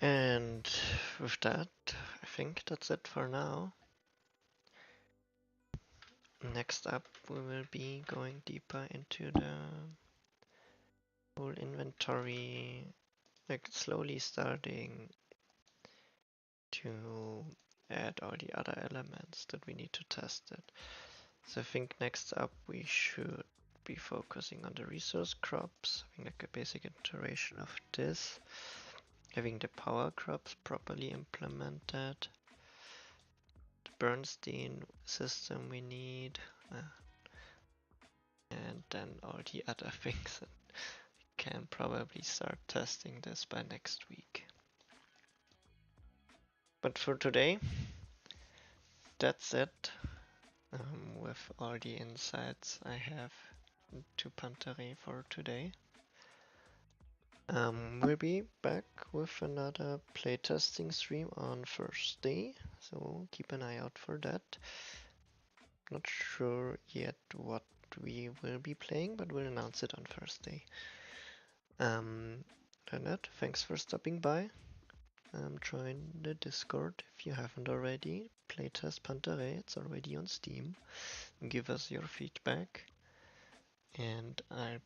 And with that, I think that's it for now. Next up, we will be going deeper into the whole inventory, like slowly starting to add all the other elements that we need to test it. So I think next up we should be focusing on the resource crops, having like a basic iteration of this, having the power crops properly implemented, the Bernstein system we need, and then all the other things. Can probably start testing this by next week. But for today, that's it. With all the insights I have to Panta Rhei for today. We'll be back with another playtesting stream on Thursday, so keep an eye out for that. Not sure yet what we will be playing, but we'll announce it on Thursday. Leonard, thanks for stopping by. Join the Discord if you haven't already. Playtest Panta Rhei, it's already on Steam. Give us your feedback, and I'll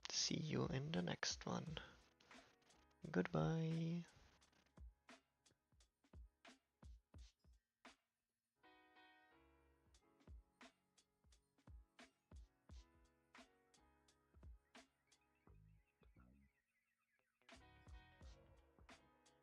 see you in the next one. Goodbye.